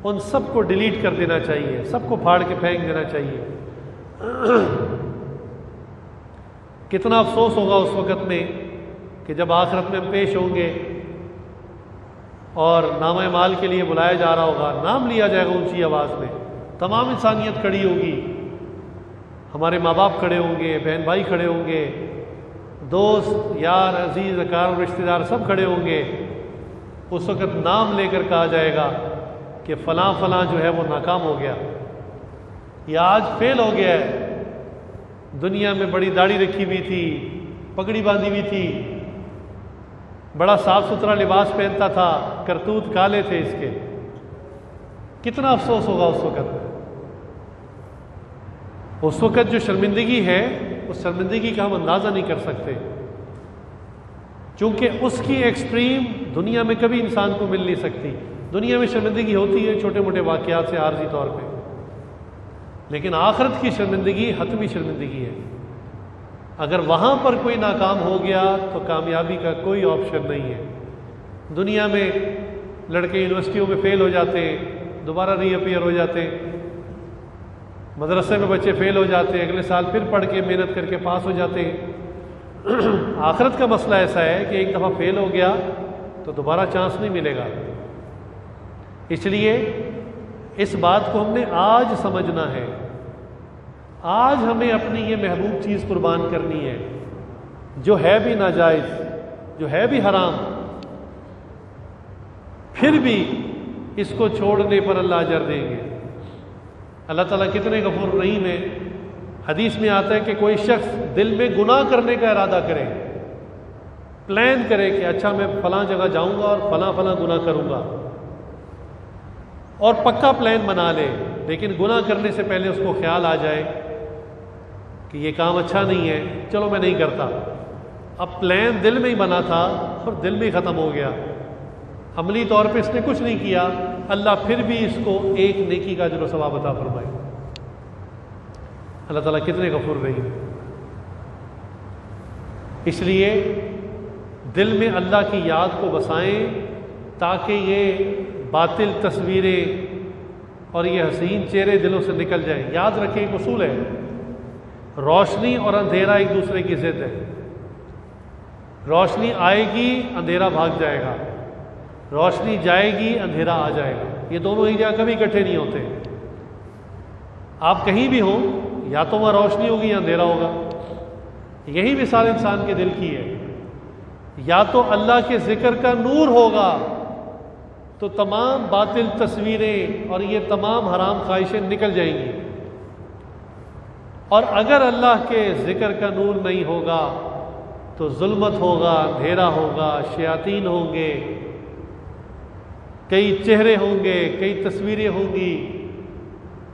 ان سب کو ڈیلیٹ کر دینا چاہیے، سب کو پھاڑ کے پھینک دینا چاہیے۔ کتنا افسوس ہوگا اس وقت میں کہ جب آخرت میں ہم پیش ہوں گے اور نامہ مال کے لیے بلایا جا رہا ہوگا، نام لیا جائے گا اونچی آواز میں، تمام انسانیت کھڑی ہوگی، ہمارے ماں باپ کھڑے ہوں گے، بہن بھائی کھڑے ہوں گے، دوست یار عزیز اقارب رشتہ دار سب کھڑے ہوں گے۔ اس وقت نام لے کر کہا جائے گا کہ فلاں فلاں جو ہے وہ ناکام ہو گیا، یہ آج فیل ہو گیا ہے، دنیا میں بڑی داڑھی رکھی ہوئی تھی، پگڑی باندھی ہوئی تھی، بڑا صاف ستھرا لباس پہنتا تھا، کرتوت کالے تھے اس کے۔ کتنا افسوس ہوگا اس وقت۔ اس وقت جو شرمندگی ہے اس شرمندگی کا ہم اندازہ نہیں کر سکتے، چونکہ اس کی ایکسٹریم دنیا میں کبھی انسان کو مل نہیں سکتی۔ دنیا میں شرمندگی ہوتی ہے چھوٹے موٹے واقعات سے عارضی طور پہ، لیکن آخرت کی شرمندگی حتمی شرمندگی ہے. اگر وہاں پر کوئی ناکام ہو گیا تو کامیابی کا کوئی آپشن نہیں ہے. دنیا میں لڑکے یونیورسٹیوں میں فیل ہو جاتے ہیں، دوبارہ ری اپیئر ہو جاتے ہیں. مدرسے میں بچے فیل ہو جاتے ہیں، اگلے سال پھر پڑھ کے محنت کر کے پاس ہو جاتے ہیں. آخرت کا مسئلہ ایسا ہے کہ ایک دفعہ فیل ہو گیا تو دوبارہ چانس نہیں ملے گا. اس لیے اس بات کو ہم نے آج سمجھنا ہے. آج ہمیں اپنی یہ محبوب چیز قربان کرنی ہے جو ہے بھی ناجائز، جو ہے بھی حرام، پھر بھی اس کو چھوڑنے پر اللہ اجر دیں گے. اللہ تعالیٰ کتنے غفور رحیم ہے. حدیث میں آتا ہے کہ کوئی شخص دل میں گناہ کرنے کا ارادہ کرے، پلان کرے کہ اچھا میں فلاں جگہ جاؤں گا اور فلاں فلاں گناہ کروں گا، اور پکا پلان بنا لے، لیکن گناہ کرنے سے پہلے اس کو خیال آ جائے کہ یہ کام اچھا نہیں ہے، چلو میں نہیں کرتا. اب پلان دل میں ہی بنا تھا اور دل میں ہی ختم ہو گیا، عملی طور پہ اس نے کچھ نہیں کیا. اللہ پھر بھی اس کو ایک نیکی کا اجر و ثواب عطا فرمائے. اللہ تعالیٰ کتنے غفور رحیم. اس لیے دل میں اللہ کی یاد کو بسائیں تاکہ یہ باطل تصویریں اور یہ حسین چہرے دلوں سے نکل جائیں. یاد رکھیں ایک اصول ہے، روشنی اور اندھیرا ایک دوسرے کی ضد ہے. روشنی آئے گی اندھیرا بھاگ جائے گا، روشنی جائے گی اندھیرا آ جائے گا. یہ دونوں ایک جگہ کبھی اکٹھے نہیں ہوتے. آپ کہیں بھی ہوں، یا تو وہاں روشنی ہوگی یا اندھیرا ہوگا. یہی مثال انسان کے دل کی ہے. یا تو اللہ کے ذکر کا نور ہوگا تو تمام باطل تصویریں اور یہ تمام حرام خواہشیں نکل جائیں گی، اور اگر اللہ کے ذکر کا نور نہیں ہوگا تو ظلمت ہوگا، اندھیرا ہوگا، شیاطین ہوں گے، کئی چہرے ہوں گے، کئی تصویریں ہوں گی،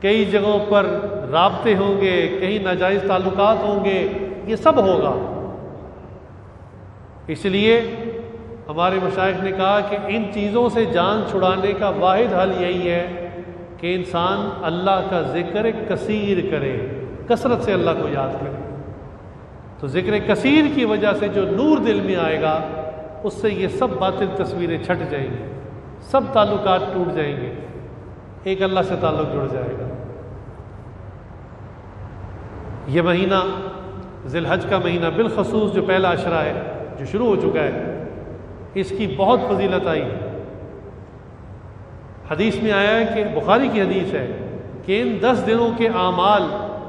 کئی جگہوں پر رابطے ہوں گے، کئی ناجائز تعلقات ہوں گے، یہ سب ہوگا. اس لیے ہمارے مشائخ نے کہا کہ ان چیزوں سے جان چھڑانے کا واحد حل یہی ہے کہ انسان اللہ کا ذکر کثیر کرے، کثرت سے اللہ کو یاد کرے. تو ذکر کثیر کی وجہ سے جو نور دل میں آئے گا اس سے یہ سب باطل تصویریں چھٹ جائیں گی، سب تعلقات ٹوٹ جائیں گے، ایک اللہ سے تعلق جڑ جائے گا. یہ مہینہ ذی الحج کا مہینہ بالخصوص جو پہلا عشرہ ہے جو شروع ہو چکا ہے، اس کی بہت فضیلت آئی. حدیث میں آیا ہے کہ بخاری کی حدیث ہے کہ ان 10 دنوں کے اعمال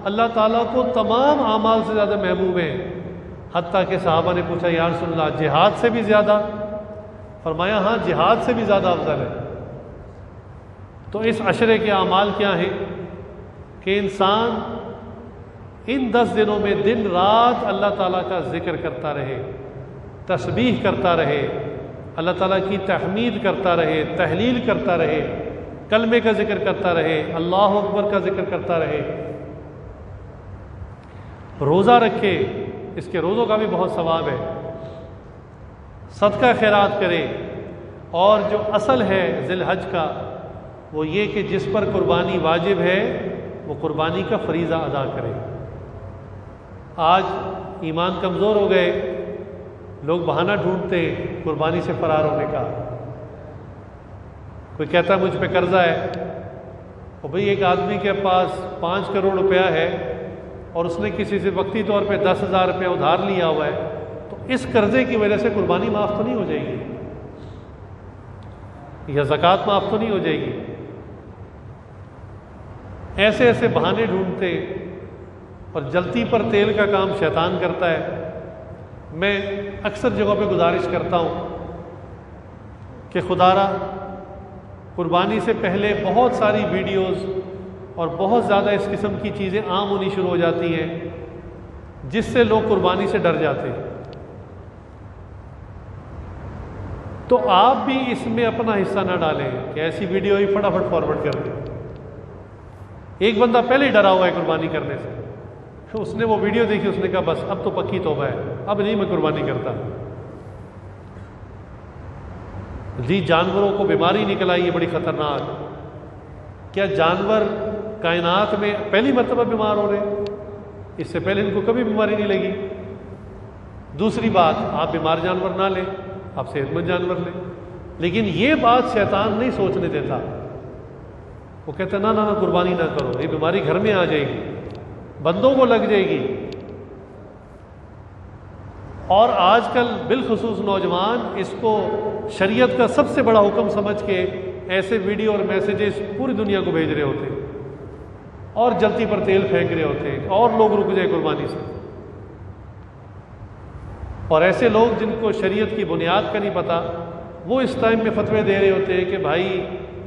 اللہ تعالیٰ کو تمام اعمال سے زیادہ محبوب ہیں. حتیٰ کہ صحابہ نے پوچھا یا رسول اللہ جہاد سے بھی زیادہ؟ فرمایا ہاں جہاد سے بھی زیادہ افضل ہے. تو اس عشرے کے اعمال کیا ہیں کہ انسان ان 10 دنوں میں دن رات اللہ تعالیٰ کا ذکر کرتا رہے، تسبیح کرتا رہے، اللہ تعالیٰ کی تحمید کرتا رہے، تحلیل کرتا رہے، کلمے کا ذکر کرتا رہے، اللہ اکبر کا ذکر کرتا رہے. روزہ رکھے، اس کے روزوں کا بھی بہت ثواب ہے. صدقہ خیرات کرے، اور جو اصل ہے ذی الحج کا وہ یہ کہ جس پر قربانی واجب ہے وہ قربانی کا فریضہ ادا کرے. آج ایمان کمزور ہو گئے، لوگ بہانہ ڈھونڈتے ہیں قربانی سے فرار ہونے کا. کوئی کہتا ہے مجھ پہ قرضہ ہے، اور بھئی ایک آدمی کے پاس 5 کروڑ روپیہ ہے اور اس نے کسی سے وقتی طور پہ 10,000 روپیہ ادھار لیا ہوا ہے، تو اس قرضے کی وجہ سے قربانی معاف تو نہیں ہو جائے گی، یا زکوٰۃ معاف تو نہیں ہو جائے گی. ایسے ایسے بہانے ڈھونڈتے، اور جلتی پر تیل کا کام شیطان کرتا ہے. میں اکثر جگہوں پہ گزارش کرتا ہوں کہ خدا را قربانی سے پہلے بہت ساری ویڈیوز اور بہت زیادہ اس قسم کی چیزیں عام ہونی شروع ہو جاتی ہیں جس سے لوگ قربانی سے ڈر جاتے ہیں. تو آپ بھی اس میں اپنا حصہ نہ ڈالیں کہ ایسی ویڈیو ہی فٹافٹ فارورڈ کر دیں. ایک بندہ پہلے ہی ڈرا ہوا ہے قربانی کرنے سے، اس نے وہ ویڈیو دیکھی، اس نے کہا بس اب تو پکی توبہ ہے، اب نہیں میں قربانی کرتا. جی جانوروں کو بیماری نکل آئی ہے بڑی خطرناک. کیا جانور کائنات میں پہلی مرتبہ بیمار ہو رہے ہیں، اس سے پہلے ان کو کبھی بیماری نہیں لگی۔ دوسری بات، آپ بیمار جانور نہ لیں، آپ صحت مند جانور لیں، لیکن یہ بات شیطان نہیں سوچنے دیتا۔ وہ کہتا ہے نہ نہ قربانی نہ کرو، یہ بیماری گھر میں آ جائے گی، بندوں کو لگ جائے گی۔ اور آج کل بالخصوص نوجوان اس کو شریعت کا سب سے بڑا حکم سمجھ کے ایسے ویڈیو اور میسیجز پوری دنیا کو بھیج رہے ہوتے ہیں، اور جلتی پر تیل پھینک رہے ہوتے ہیں اور لوگ رک جائے قربانی سے۔ اور ایسے لوگ جن کو شریعت کی بنیاد کا نہیں پتہ، وہ اس ٹائم میں فتوے دے رہے ہوتے ہیں کہ بھائی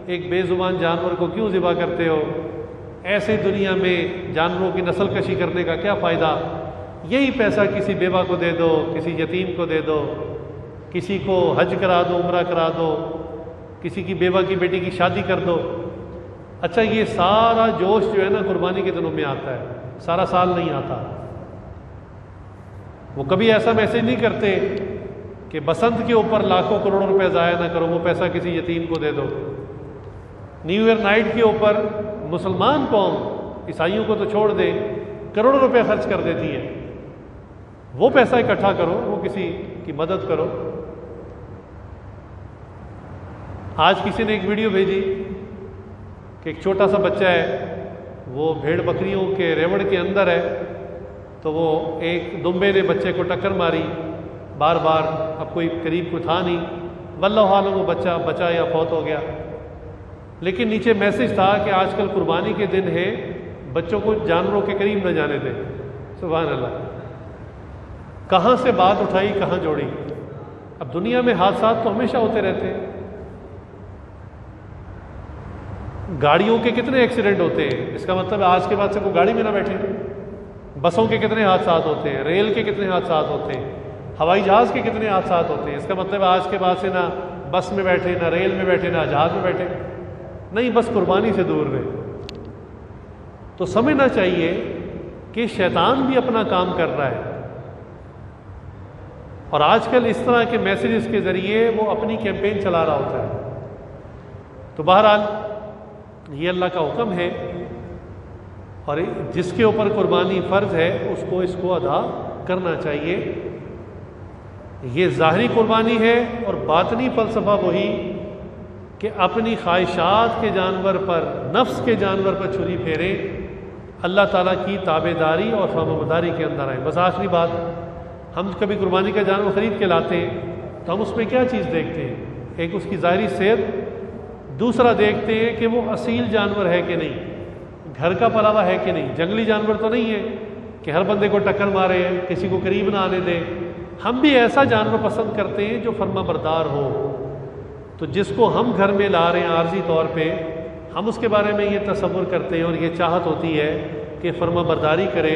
ایک بے زبان جانور کو کیوں ذبح کرتے ہو، ایسے دنیا میں جانوروں کی نسل کشی کرنے کا کیا فائدہ، یہی پیسہ کسی بیوہ کو دے دو، کسی یتیم کو دے دو، کسی کو حج کرا دو، عمرہ کرا دو، کسی کی بیوہ کی بیٹی کی شادی کر دو۔ اچھا یہ سارا جوش جو ہے نا قربانی کے دنوں میں آتا ہے، سارا سال نہیں آتا۔ وہ کبھی ایسا میسج نہیں کرتے کہ بسنت کے اوپر لاکھوں کروڑوں روپے ضائع نہ کرو، وہ پیسہ کسی یتیم کو دے دو۔ نیو ایئر نائٹ کے اوپر مسلمان قوم، عیسائیوں کو تو چھوڑ دے، کروڑوں روپے خرچ کر دیتی ہے، وہ پیسہ اکٹھا کرو، وہ کسی کی مدد کرو۔ آج کسی نے ایک ویڈیو بھیجی کہ ایک چھوٹا سا بچہ ہے، وہ بھیڑ بکریوں کے ریوڑ کے اندر ہے، تو وہ ایک دمبے نے بچے کو ٹکر ماری بار بار، اب کوئی قریب کو تھا نہیں، واللہ عالم وہ بچہ بچا یا فوت ہو گیا۔ لیکن نیچے میسج تھا کہ آج کل قربانی کے دن ہے، بچوں کو جانوروں کے قریب نہ جانے دیں۔ سبحان اللہ، کہاں سے بات اٹھائی کہاں جوڑی۔ اب دنیا میں حادثات تو ہمیشہ ہوتے رہتے ہیں، گاڑیوں کے کتنے ایکسیڈنٹ ہوتے ہیں، اس کا مطلب آج کے بعد سے کوئی گاڑی میں نہ بیٹھے۔ بسوں کے کتنے حادثات ہوتے ہیں، ریل کے کتنے حادثات ہوتے ہیں، ہوائی جہاز کے کتنے حادثات ہوتے ہیں، اس کا مطلب آج کے بعد سے نہ بس میں بیٹھے، نہ ریل میں بیٹھے، نہ جہاز میں بیٹھے، نہیں بس قربانی سے دور رہے۔ تو سمجھنا چاہیے کہ شیطان بھی اپنا کام کر رہا ہے، اور آج کل اس طرح کے میسیجز کے ذریعے وہ اپنی کیمپین چلا رہا ہوتا ہے۔ تو بہرحال یہ اللہ کا حکم ہے، اور جس کے اوپر قربانی فرض ہے اس کو ادا کرنا چاہیے۔ یہ ظاہری قربانی ہے، اور باطنی فلسفہ وہی کہ اپنی خواہشات کے جانور پر، نفس کے جانور پر چھری پھیرے، اللہ تعالیٰ کی تابعداری اور فرمانبرداری کے اندر آئیں۔ بس آخری بات، ہم کبھی قربانی کا جانور خرید کے لاتے ہیں تو ہم اس میں کیا چیز دیکھتے ہیں؟ ایک اس کی ظاہری صحت، دوسرا دیکھتے ہیں کہ وہ اصیل جانور ہے کہ نہیں، گھر کا پلا ہوا ہے کہ نہیں، جنگلی جانور تو نہیں ہے کہ ہر بندے کو ٹکر مارے، کسی کو قریب نہ آنے دے۔ ہم بھی ایسا جانور پسند کرتے ہیں جو فرما بردار ہو۔ تو جس کو ہم گھر میں لا رہے ہیں عارضی طور پہ، ہم اس کے بارے میں یہ تصور کرتے ہیں اور یہ چاہت ہوتی ہے کہ فرما برداری کرے،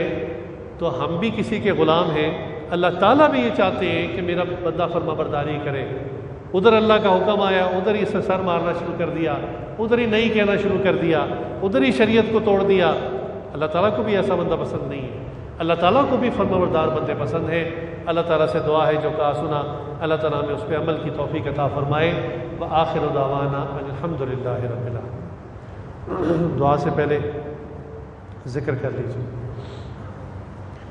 تو ہم بھی کسی کے غلام ہیں۔ اللہ تعالیٰ بھی یہ چاہتے ہیں کہ میرا بندہ فرما برداری کرے۔ ادھر اللہ کا حکم آیا، ادھر ہی سے سر مارنا شروع کر دیا، ادھر ہی نہیں کہنا شروع کر دیا، ادھر ہی شریعت کو توڑ دیا۔ اللہ تعالیٰ کو بھی ایسا بندہ پسند نہیں ہے، اللہ تعالیٰ کو بھی فرما بردار بندے پسند ہیں۔ اللہ تعالیٰ سے دعا ہے جو کہا سنا اللہ تعالیٰ ہمیں اس پہ عمل کی توفیق عطا فرمائے۔ وآخر دعوانا الحمدللہ رب العالمین۔ دعا سے پہلے ذکر کر لیجیے۔